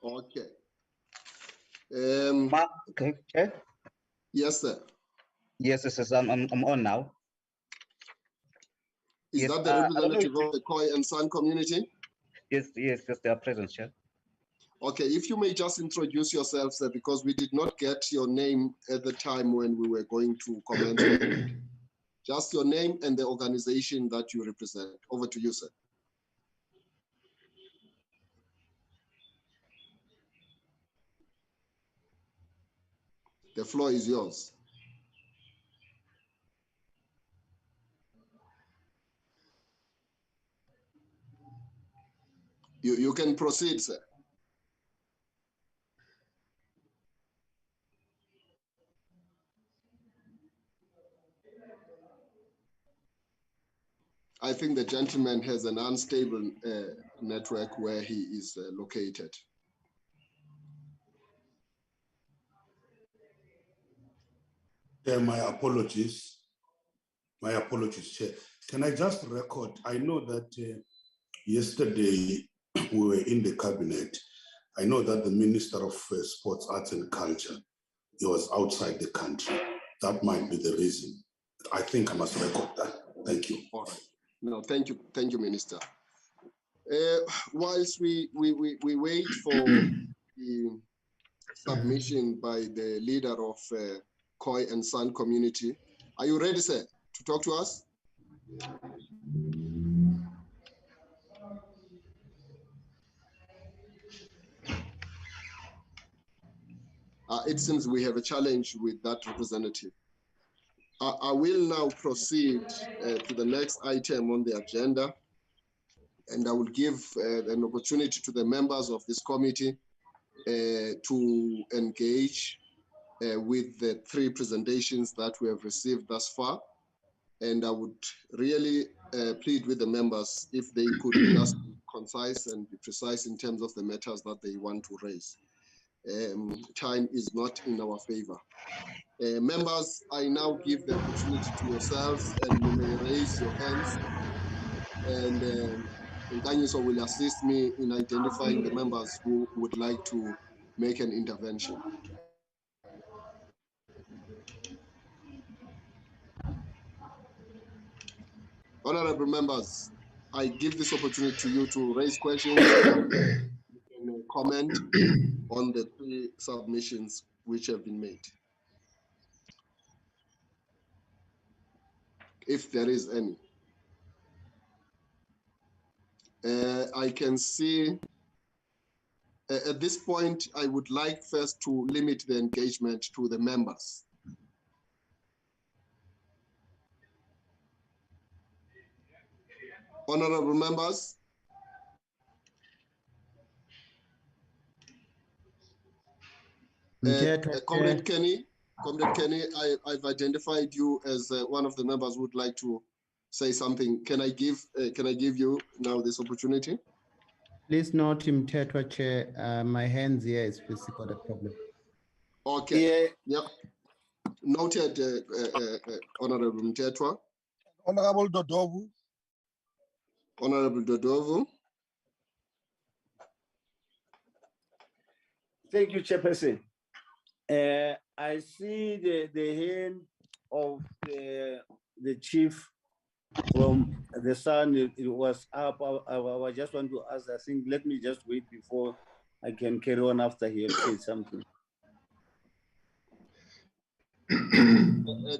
Okay. Okay, Chair? Yes, sir. Yes, I'm on now. Is that the representative of the Khoi and San community? Yes, they are present, Chair. Okay, if you may just introduce yourself, sir, because we did not get your name at the time when we were going to comment. Just your name and the organization that you represent. Over to you, sir. The floor is yours. You can proceed, sir. I think the gentleman has an unstable network where he is located. My apologies. My apologies, Chair. Can I just record? I know that yesterday we were in the cabinet. I know that the Minister of Sports, Arts and Culture, he was outside the country. That might be the reason. I think I must record that. Thank you. All right. No, thank you, Minister. Whilst we wait for the submission by the leader of Khoi and San community, are you ready, sir, to talk to us? It seems we have a challenge with that representative. I will now proceed to the next item on the agenda, and I will give an opportunity to the members of this committee to engage with the 3 presentations that we have received thus far. And I would really plead with the members if they could just be concise and be precise in terms of the matters that they want to raise. Time is not in our favor. Members, I now give the opportunity to yourselves, and you may raise your hands. And Nganyiso will assist me in identifying the members who would like to make an intervention. Honorable members, I give this opportunity to you to raise questions and comment on the 3 submissions which have been made, if there is any. I can see at this point, I would like first to limit the engagement to the members. Honorable members. Comrade Kenny, I've identified you as one of the members who would like to say something. Can I give you now this opportunity? Please note, Mtetwa Chair, my hands here is physical the problem. Okay. Yeah. Yep. Noted, Honorable Mtetwa. Honorable Dodovu. Honorable Dodovu. Thank you, Chairperson. I see the hand of the chief from the San. It was up. I just want to ask, I think, let me just wait before I can carry on after he has said something.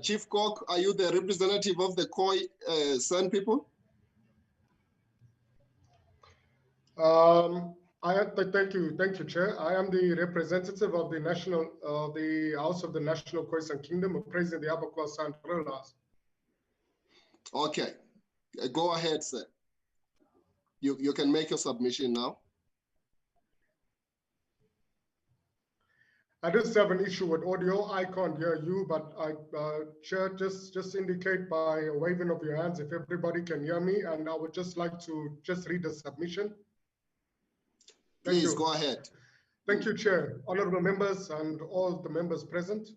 Chief Kok, are you the representative of the Khoi San people? Thank you, Chair. I am the representative of the House of the National Khoi San Kingdom, representing the Upper Khoi San Royals. Okay, go ahead, sir. You can make your submission now. I just have an issue with audio. I can't hear you, but Chair, just indicate by a waving of your hands if everybody can hear me, and I would just like to just read the submission. Please go ahead. Thank you, Chair. Honorable members and all the members present,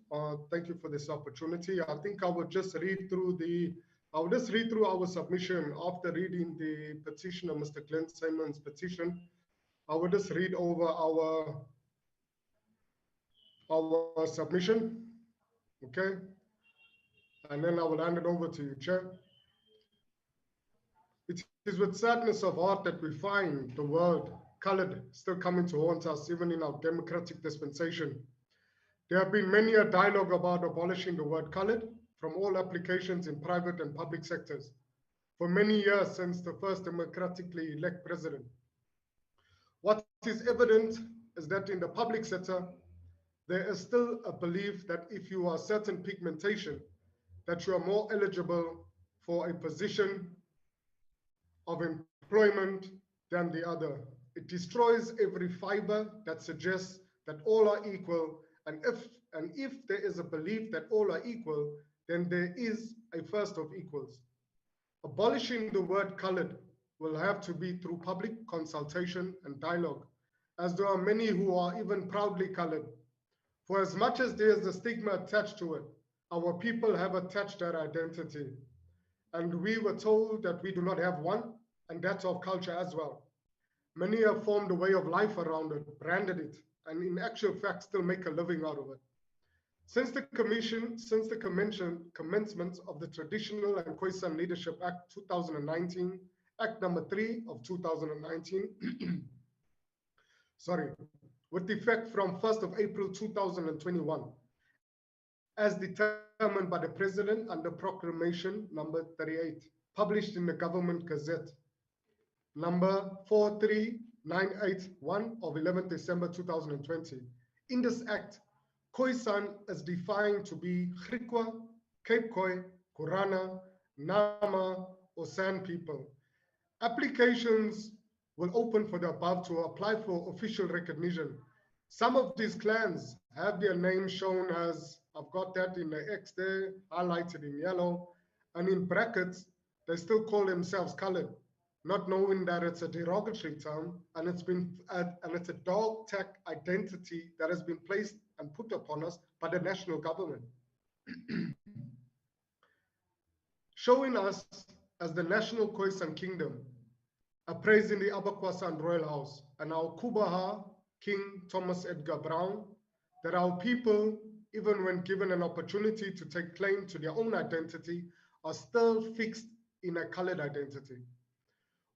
thank you for this opportunity. I think I would just read through our submission after reading the petitioner, Mr. Glenn Simon's petition. I would just read over our submission, okay? And then I will hand it over to you, Chair. It is with sadness of heart that we find the word colored still coming to haunt us, even in our democratic dispensation. There have been many a dialogue about abolishing the word colored from all applications in private and public sectors for many years since the first democratically elected president. What is evident is that in the public sector, there is still a belief that if you are certain pigmentation, that you are more eligible for a position of employment than the other. It destroys every fiber that suggests that all are equal, and if there is a belief that all are equal, then there is a first of equals. Abolishing the word colored will have to be through public consultation and dialogue, as there are many who are even proudly colored. For as much as there is a stigma attached to it, our people have attached their identity. And we were told that we do not have one, and that's of culture as well. Many have formed a way of life around it, branded it, and in actual fact still make a living out of it. Since the commencement of the Traditional and Khoi San Leadership Act 2019, Act number 3 of 2019, sorry, with effect from 1st of April 2021, as determined by the President under Proclamation number 38, published in the Government Gazette, number 43981 of 11 December 2020. In this act, Khoi San is defined to be Griqua, Cape Khoi, Kurana, Nama, or San people. Applications will open for the above to apply for official recognition. Some of these clans have their names shown as, I've got that in the X there, highlighted in yellow, and in brackets, they still call themselves colored, not knowing that it's a derogatory term and it's a dog tag identity that has been placed and put upon us by the national government. Showing us as the National Khoi San Kingdom, appraising the Upper Khoi San Royal House and our Kubaha, King Thomas Edgar Brown, that our people, even when given an opportunity to take claim to their own identity, are still fixed in a colored identity.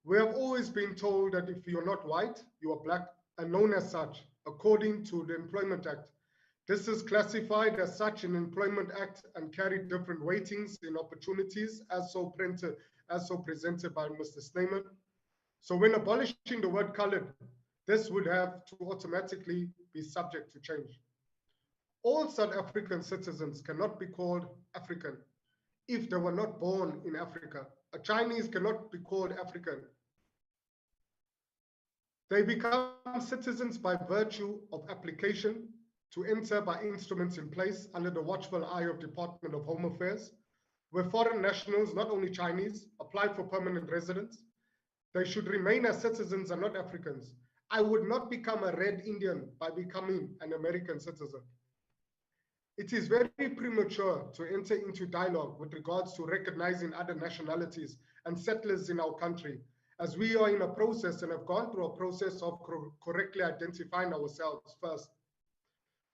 We have always been told that if you're not white, you are black and known as such, according to the Employment Act. This is classified as such in Employment Act and carried different weightings in opportunities as so presented by Mr. Snyman. So when abolishing the word colored, this would have to automatically be subject to change. All South African citizens cannot be called African if they were not born in Africa. A Chinese cannot be called African. They become citizens by virtue of application to enter by instruments in place under the watchful eye of Department of Home Affairs, where foreign nationals, not only Chinese, apply for permanent residence. They should remain as citizens and not Africans. I would not become a red Indian by becoming an American citizen. It is very premature to enter into dialogue with regards to recognizing other nationalities and settlers in our country, as we are in a process and have gone through a process of correctly identifying ourselves first.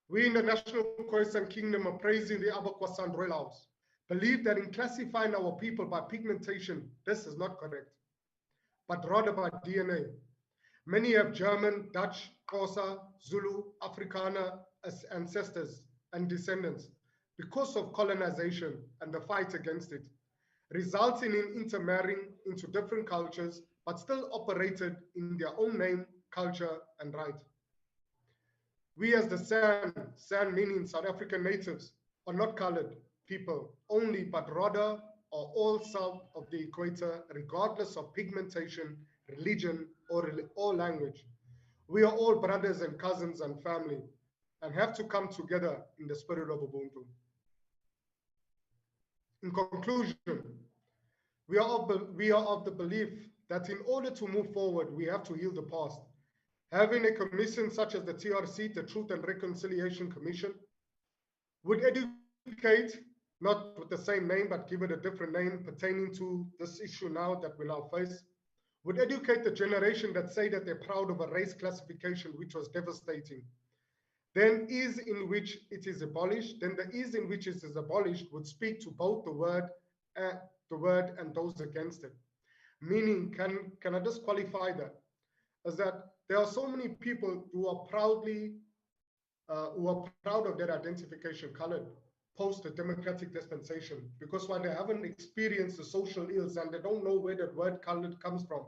We in the National Khoi and San Kingdom are praising the Abakwasan Royal House, believe that in classifying our people by pigmentation, this is not correct, but rather by DNA. Many have German, Dutch, Xhosa, Zulu, Afrikaner as ancestors and descendants because of colonization and the fight against it, resulting in intermarrying into different cultures, but still operated in their own name, culture, and right. We as the San meaning South African natives, are not colored people only, but rather are all south of the equator, regardless of pigmentation, religion, or language. We are all brothers and cousins and family, and have to come together in the spirit of Ubuntu. In conclusion, we are of the belief that in order to move forward, we have to heal the past. Having a commission such as the TRC, the Truth and Reconciliation Commission, would educate, not with the same name, but give it a different name pertaining to this issue now that we now face, would educate the generation that say that they're proud of a race classification which was devastating. Then ease in which it is abolished, then the ease in which it is abolished would speak to both the word and those against it. Meaning, can I just qualify that? As that there are so many people who are proud of their identification colored post the democratic dispensation, because while they haven't experienced the social ills and they don't know where that word colored comes from,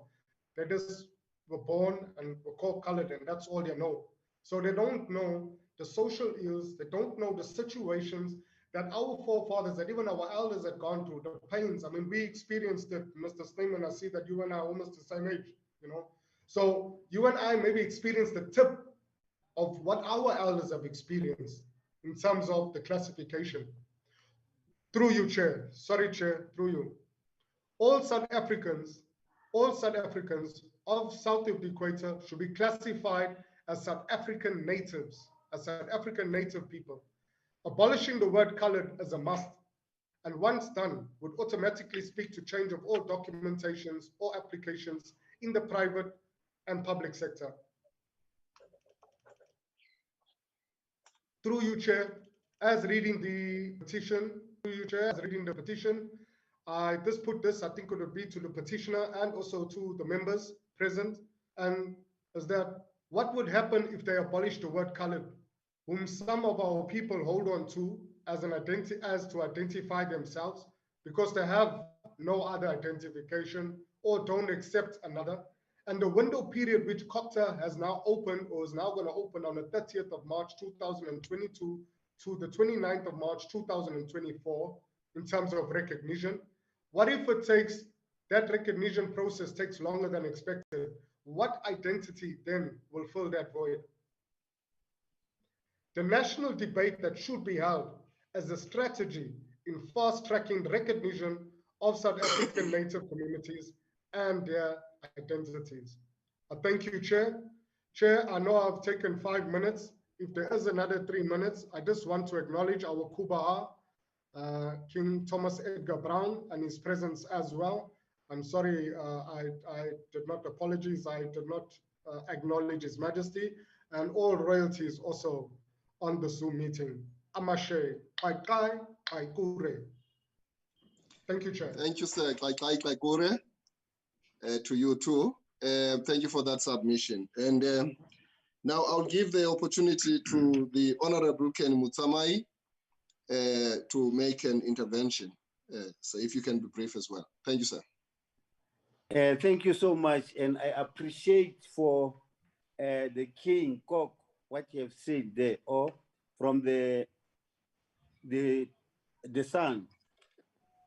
they just were born and were called colored and that's all they know. So they don't know the social ills, they don't know the situations that our forefathers, that even our elders had gone through, the pains. I mean, we experienced it, Mr. Snyman. I see that you and I are almost the same age, you know. So you and I maybe experienced the tip of what our elders have experienced in terms of the classification. Through you, Chair. Sorry, Chair, through you. All South Africans of south of the equator should be classified as South African natives, as South African native people. Abolishing the word colored as a must, and once done, would automatically speak to change of all documentations or applications in the private and public sector. Through you, Chair, as reading the petition, I just put this, I think it would be to the petitioner and also to the members present, and is that what would happen if they abolish the word colored, whom some of our people hold on to as to identify themselves because they have no other identification or don't accept another. And the window period which COCTA has now opened or is now going to open on the 30th of March 2022 to the 29th of March 2024 in terms of recognition. What if it takes, that recognition process takes longer than expected? What identity then will fill that void? The national debate that should be held as a strategy in fast-tracking recognition of South African native communities and their identities. I thank you, Chair. Chair, I know I've taken 5 minutes. If there is another 3 minutes, I just want to acknowledge our Kubaha, King Thomas Edgar Brown, and his presence as well. I'm sorry, I did not apologize. I did not acknowledge His Majesty, and all royalties also on the Zoom meeting. Amashe, Pai Kai, Pai Kure. Thank you, Chair. Thank you, sir. To you too. Thank you for that submission. And now I'll give the opportunity to the Honorable Ken Mutsamai to make an intervention. So if you can be brief as well. Thank you, sir. Thank you so much. And I appreciate for the King Cock what you have said there, or from the San.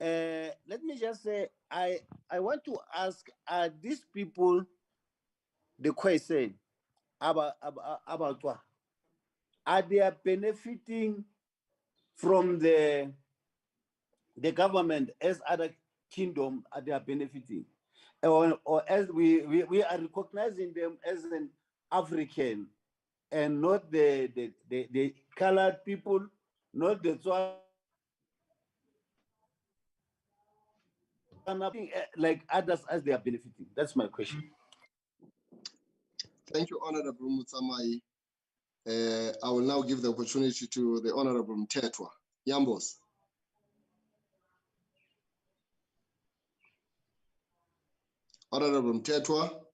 Let me just say, I want to ask, are these people, the question about what? Are they benefiting from the government as other kingdom are they benefiting? Or as we are recognizing them as an African and not the colored people, not the like others as they are benefiting? That's my question. Thank you, Honorable Mutsamai. I will now give the opportunity to the Honorable Mtetwa. Yambos. Honorable Mtetwa.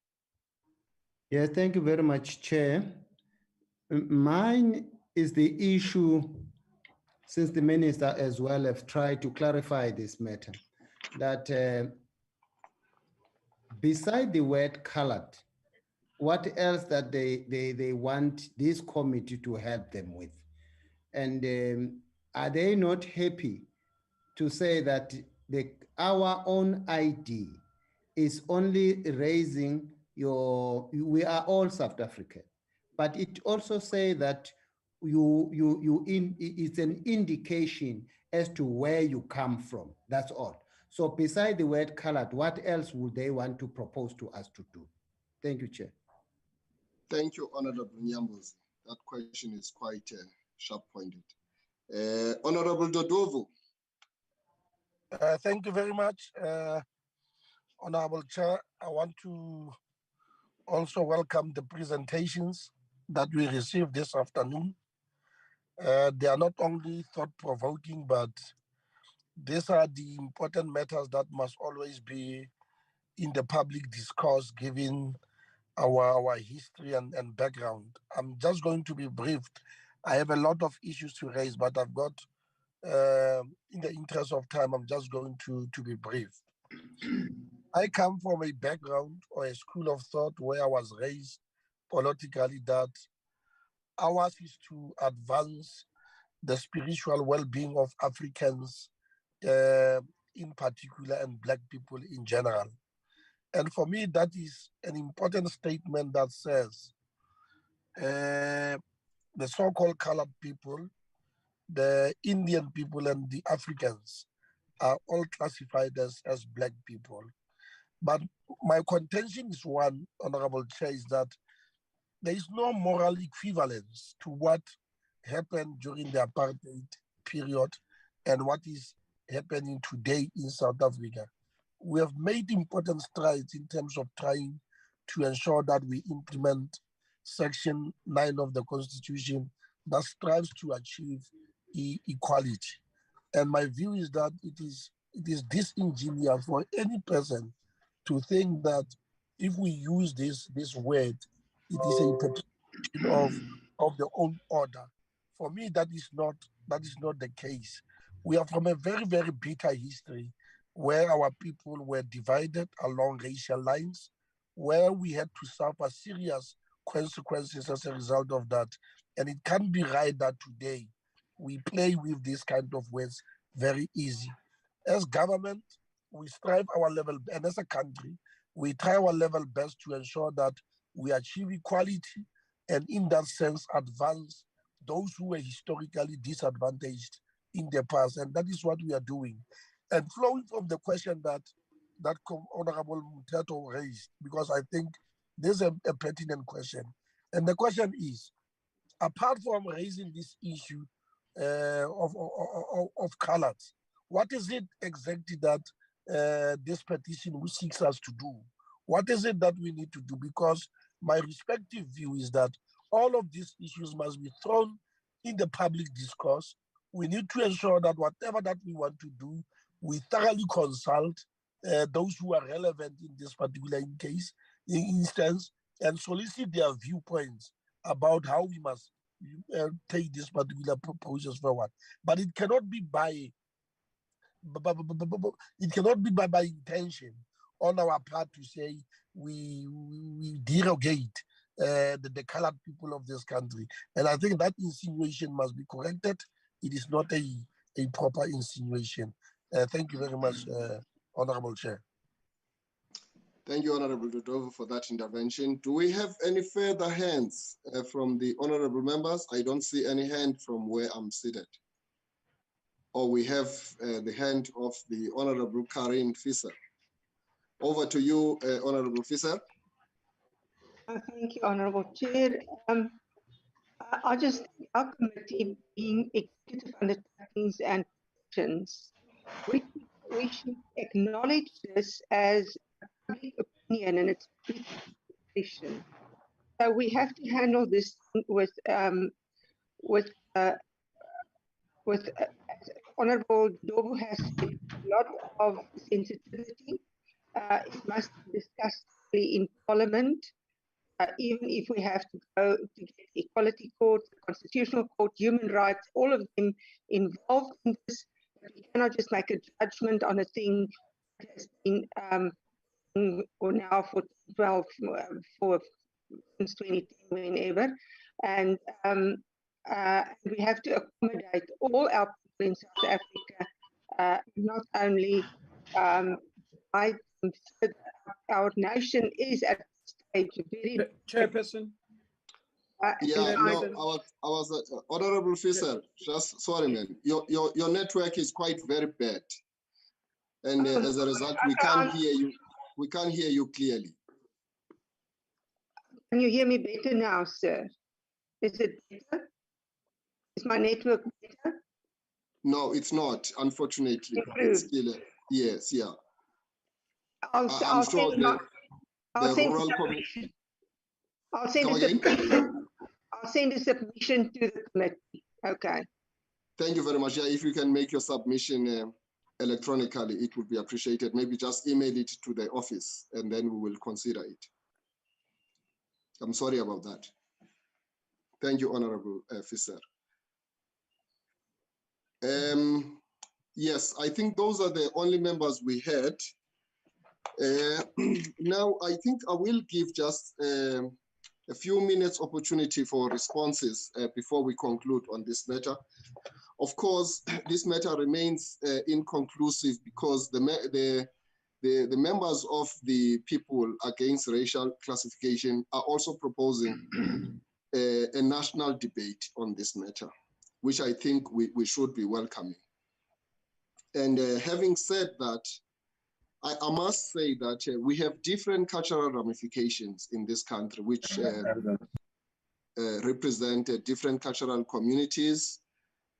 Yes, thank you very much, Chair. Mine is the issue, since the Minister as well have tried to clarify this matter, that beside the word colored, what else that they want this committee to help them with? And are they not happy to say that our own ID is only raising we are all South African, but it also say that it's an indication as to where you come from. That's all. So beside the word colored, what else would they want to propose to us to do? Thank you, Chair. Thank you, Honorable Nyambos. That question is quite sharp-pointed. Honorable Dodovo. Thank you very much, Honorable Chair. I want to also welcome the presentations that we received this afternoon. They are not only thought-provoking, but these are the important matters that must always be in the public discourse, given our history and background. I'm just going to be brief. I have a lot of issues to raise, but I've got, in the interest of time, I'm just going to be brief. I come from a background or a school of thought where I was raised politically that ours is to advance the spiritual well-being of Africans in particular and Black people in general. And for me, that is an important statement that says the so-called colored people, the Indian people and the Africans are all classified as Black people. But my contention is one, Honorable Chair, is that there is no moral equivalence to what happened during the apartheid period and what is happening today in South Africa. We have made important strides in terms of trying to ensure that we implement Section 9 of the Constitution that strives to achieve equality. And my view is that it is disingenuous for any person to think that if we use this word, it is a perpetuation of the own order. For me, that is not the case. We are from a very, very bitter history where our people were divided along racial lines, where we had to suffer serious consequences as a result of that. And it can't be right that today we play with this kind of words very easy. As government, we strive our level, and as a country, we try our level best to ensure that we achieve equality and in that sense advance those who were historically disadvantaged in the past. And that is what we are doing. And flowing from the question that Honorable Mteto raised, because I think there's a pertinent question. And the question is, apart from raising this issue of colors, what is it exactly that this petition seeks us to do? What is it that we need to do? Because my respective view is that all of these issues must be thrown in the public discourse we need to ensure that whatever that we want to do, we thoroughly consult those who are relevant in this particular instance, and solicit their viewpoints about how we must take this particular process forward. But it cannot be by intention on our part to say we derogate the colored people of this country. And I think that insinuation must be corrected. It is not a proper insinuation. Thank you very much, Honorable Chair. Thank you, Honorable Dodovo, for that intervention. Do we have any further hands from the honorable members? I don't see any hand from where I'm seated. Or we have the hand of the Honorable Karin Fisser. Over to you, Honorable Fisser. Thank you, Honorable Chair. I just think our committee, being executive undertakings and petitions, we should acknowledge this as public opinion and its petition. So we have to handle this with Honorable Dobo has said, a lot of sensitivity. It must be discussed in Parliament. Even if we have to go to get the Equality Court, the Constitutional Court, human rights, all of them involved in this, we cannot just make a judgment on a thing that has been or now for 12, for since 2010, whenever, and we have to accommodate all our people in South Africa, not only our nation is at stage very Chairperson. Yeah, no, I was Honorable Fisser. Just sorry, man. Your network is quite very bad, and as a result, we can't hear you. We can't hear you clearly. Can you hear me better now, sir? Is it better? Is my network better? No, it's not. Unfortunately, it's still yes, yeah. I'll send a submission to the committee. Okay. Thank you very much. Yeah, if you can make your submission electronically, it would be appreciated. Maybe just email it to the office and then we will consider it. I'm sorry about that. Thank you, Honorable Fisser. Yes, I think those are the only members we had. Now, I think I will give just a few minutes opportunity for responses before we conclude on this matter. Of course, this matter remains inconclusive because the members of the People Against Racial Classification are also proposing a national debate on this matter, which I think we should be welcoming. And having said that, I must say that we have different cultural ramifications in this country, which represent different cultural communities,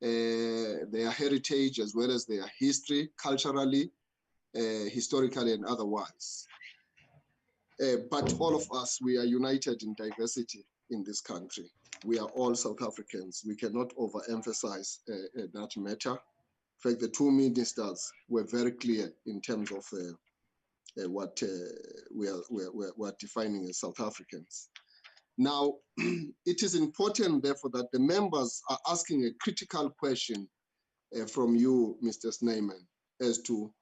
their heritage as well as their history, culturally, historically, and otherwise. But all of us, we are united in diversity in this country. We are all South Africans. We cannot overemphasize that matter. In fact, the two ministers were very clear in terms of what we are defining as South Africans. Now, it is important, therefore, that the members are asking a critical question from you, Mr. Snyman, as to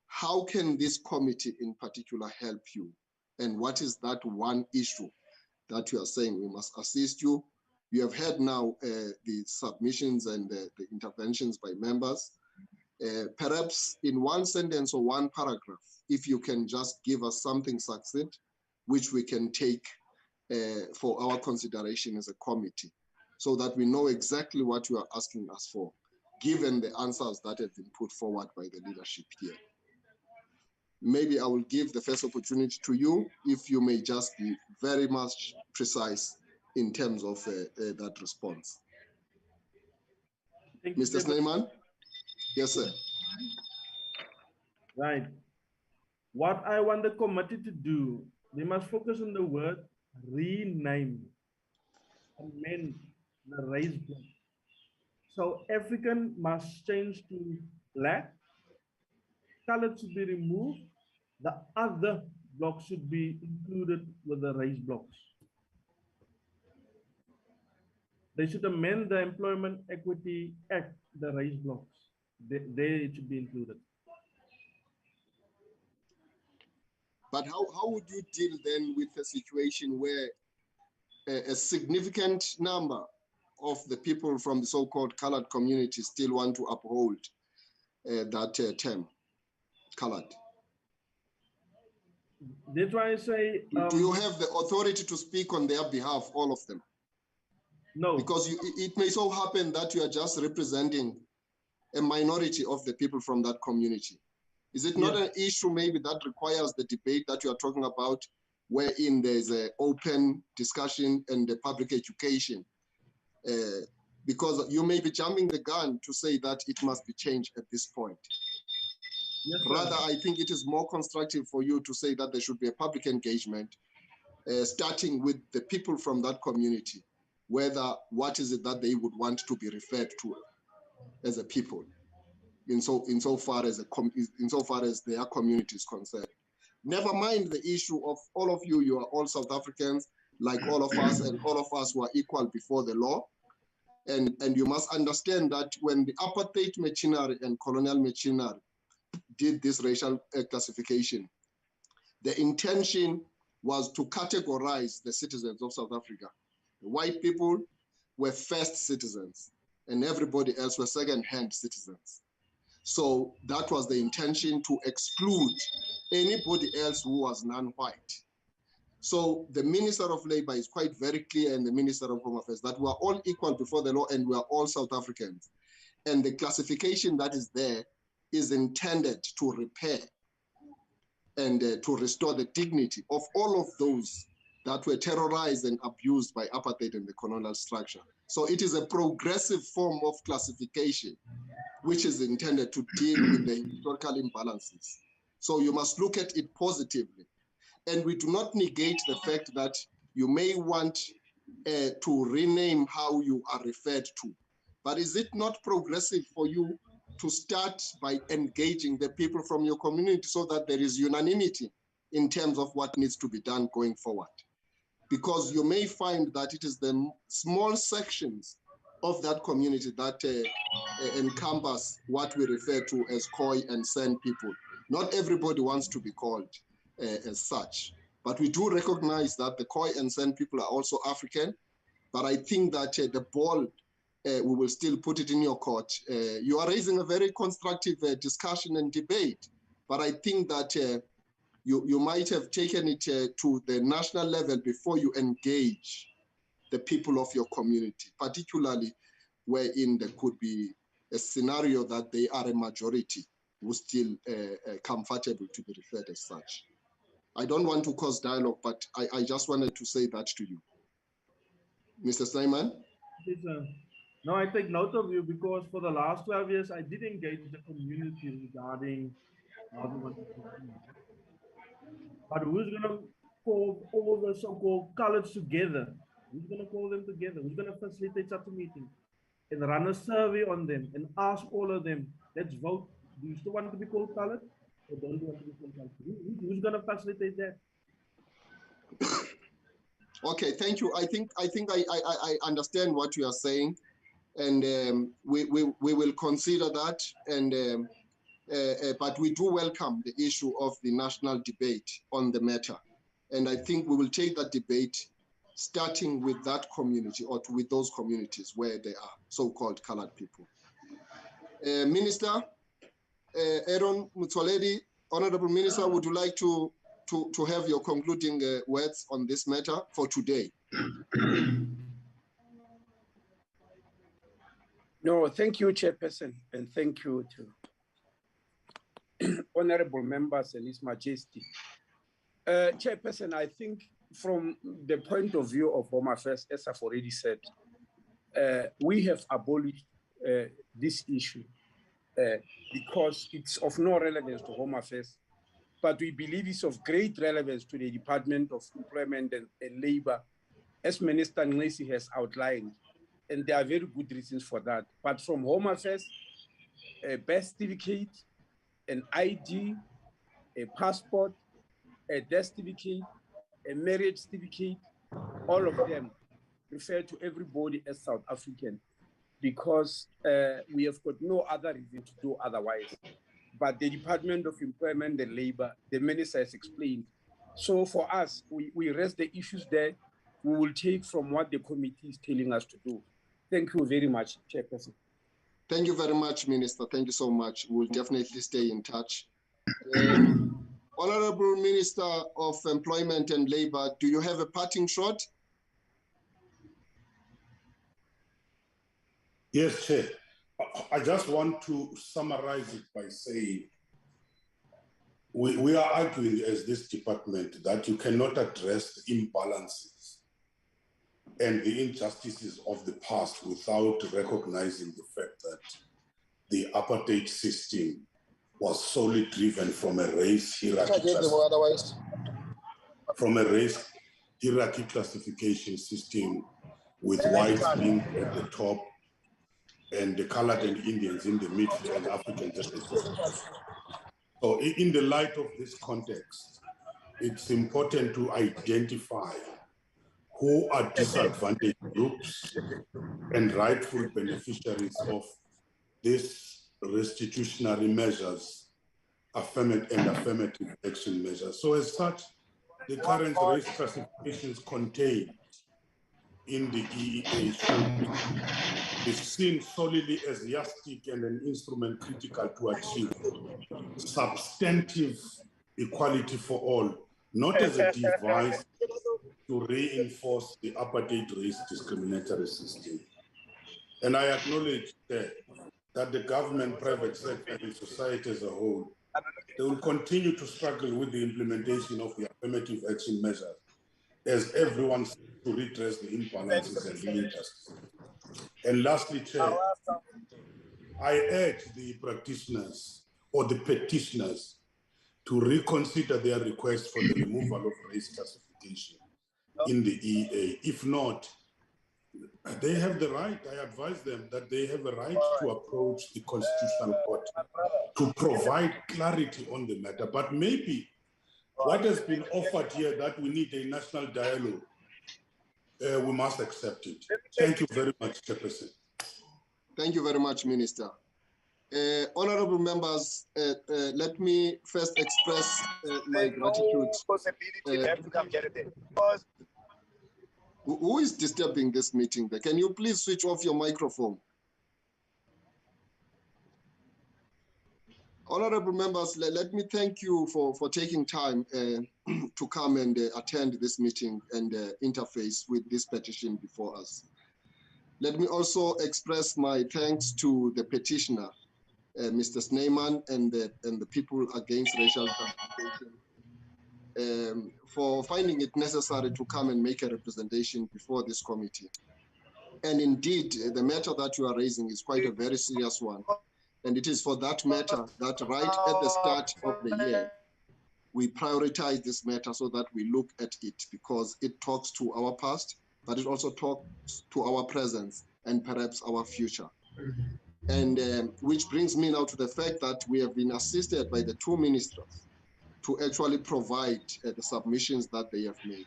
how can this committee in particular help you? And what is that one issue that you are saying we must assist you? You have heard now the submissions and the interventions by members. Perhaps in one sentence or one paragraph, if you can just give us something succinct, which we can take for our consideration as a committee, so that we know exactly what you are asking us for, given the answers that have been put forward by the leadership here. Maybe I will give the first opportunity to you, if you may just be very much precise in terms of that response. Mr. Snyman? Yes, sir. Right. What I want the committee to do, they must focus on the word rename, amend the race block. So African must change to black, colored should be removed, the other blocks should be included with the race blocks. They should amend the Employment Equity Act, the race blocks. There it should be included. But how would you deal then with a situation where a significant number of the people from the so-called colored community still want to uphold that term, colored? That's why I say... do you have the authority to speak on their behalf, all of them? No. Because it may so happen that you are just representing a minority of the people from that community. Is it not an issue maybe that requires the debate that you are talking about, wherein there's an open discussion and the public education? Because you may be jumping the gun to say that it must be changed at this point. Yes, rather, I think it is more constructive for you to say that there should be a public engagement, starting with the people from that community, whether what is it that they would want to be referred to as a people, insofar as their community is concerned. Never mind the issue of all of you, you are all South Africans, like all of us, and all of us who are equal before the law. And you must understand that when the apartheid machinery and colonial machinery did this racial classification, the intention was to categorize the citizens of South Africa. The white people were first citizens and everybody else were second-hand citizens. So that was the intention, to exclude anybody else who was non-white. So the Minister of Labor is quite very clear, and the Minister of Home Affairs, that we are all equal before the law and we are all South Africans. And the classification that is there is intended to repair and to restore the dignity of all of those that were terrorized and abused by apartheid and the colonial structure. So it is a progressive form of classification, which is intended to deal with the historical imbalances. So you must look at it positively. And we do not negate the fact that you may want to rename how you are referred to. But is it not progressive for you to start by engaging the people from your community so that there is unanimity in terms of what needs to be done going forward? Because you may find that it is the small sections of that community that encompass what we refer to as Khoi and San people. Not everybody wants to be called as such, but we do recognize that the Khoi and San people are also African. But I think that the ball, we will still put it in your court. You are raising a very constructive discussion and debate, but I think that you might have taken it to the national level before you engage the people of your community, particularly wherein there could be a scenario that they are a majority who still comfortable to be referred as such. I don't want to cause dialogue, but I just wanted to say that to you. Mr. Snyman? No, I take note of you, because for the last 12 years, I did engage the community regarding how they want to proceed. But who's going to call all the so-called colors together? Who's going to call them together? Who's going to facilitate such a meeting and run a survey on them and ask all of them, let's vote. Do you still want to be called colored? Or don't you want to be called colored? Who's going to facilitate that? Okay, thank you. I think I understand what you are saying, and we will consider that. And but we do welcome the issue of the national debate on the matter, and I think we will take that debate starting with that community, or with those communities where there are so-called colored people. Minister Aaron Mutsoaledi, Honorable Minister, would you like to have your concluding words on this matter for today? No, thank you, Chairperson, and thank you to honorable members and His Majesty. Chairperson, I think from the point of view of Home Affairs, as I've already said, we have abolished this issue because it's of no relevance to Home Affairs, but we believe it's of great relevance to the Department of Employment and Labor, as Minister Nlesi has outlined. and there are very good reasons for that. But from Home Affairs, a birth certificate, an ID, a passport, a death certificate, a marriage certificate, all of them refer to everybody as South African, because we have got no other reason to do otherwise. But the Department of Employment and Labor, the minister has explained. So for us, we raise the issues there. We will take from what the committee is telling us to do. Thank you very much, Chairperson. Thank you very much, Minister. Thank you so much. We'll definitely stay in touch. Honorable Minister of Employment and Labor, do you have a parting shot? Yes, Chair. I just want to summarize it by saying we are arguing as this department that you cannot address the imbalances and the injustices of the past without recognizing the fact that the apartheid system was solely driven from a race hierarchy classification system, with whites being at the top and the colored and Indians in the middle and Africans at the bottom. So in the light of this context, it's important to identify who are disadvantaged groups and rightful beneficiaries of these restitutionary measures, affirmative action measures. So as such, the current race classifications contained in the EEA should be seen solely as yardstick and an instrument critical to achieve substantive equality for all, not as a device to reinforce the apartheid race discriminatory system. And I acknowledge that the government, private sector, and society as a whole, they will continue to struggle with the implementation of the affirmative action measures as everyone seeks to redress the imbalances and the injustice. And lastly, Chair, I urge the practitioners or the petitioners to reconsider their request for the removal of race classification in the EA. If not, they have the right, I advise them that they have a right to approach the Constitutional Court to provide clarity on the matter. But maybe what has been offered here, that we need a national dialogue, we must accept it. Thank you very much, Chairperson. Thank you very much, Minister. Honorable members, let me first express my gratitude. Who is disturbing this meeting? Can you please switch off your microphone? Honorable members, let me thank you for taking time to come and attend this meeting and interface with this petition before us. Let me also express my thanks to the petitioner, Mr. Snyman, and the people against racial discrimination for finding it necessary to come and make a representation before this committee. And indeed, the matter that you are raising is quite a very serious one. And it is for that matter that right at the start of the year, we prioritize this matter so that we look at it, because it talks to our past, but it also talks to our present and perhaps our future. And which brings me now to the fact that we have been assisted by the two ministers to actually provide the submissions that they have made,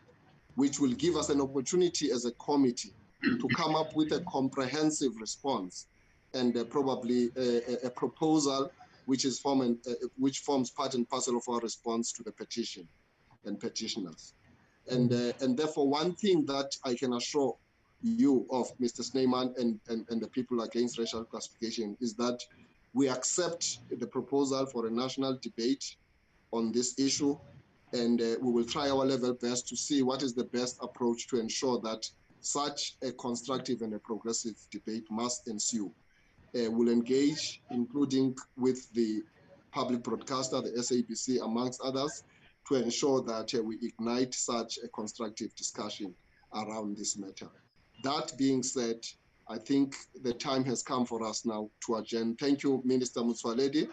which will give us an opportunity as a committee to come up with a comprehensive response and probably a proposal which forms part and parcel of our response to the petition and petitioners. And therefore, one thing that I can assure you of, Mr. Snyman, and the people against racial classification, is that we accept the proposal for a national debate on this issue, and we will try our level best to see what is the best approach to ensure that such a constructive and a progressive debate must ensue. We'll engage, including with the public broadcaster, the SABC, amongst others, to ensure that we ignite such a constructive discussion around this matter. That being said, I think the time has come for us now to adjourn. Thank you, Minister Motsoaledi.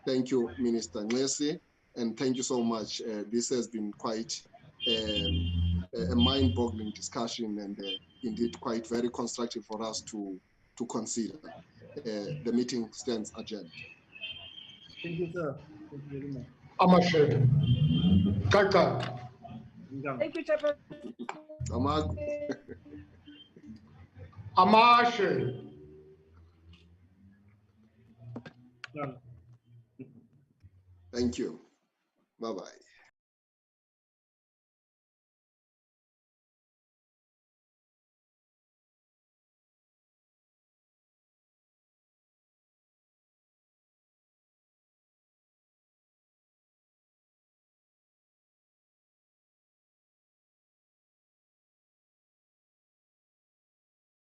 Thank you, Minister Ngesi. And thank you so much. This has been quite a mind-boggling discussion, and indeed quite very constructive for us to consider. The meeting stands adjourned. Thank you, sir. Thank you very much. Amashe. Kaka. Thank you, Chairperson. Amashe. Thank you. Bye-bye.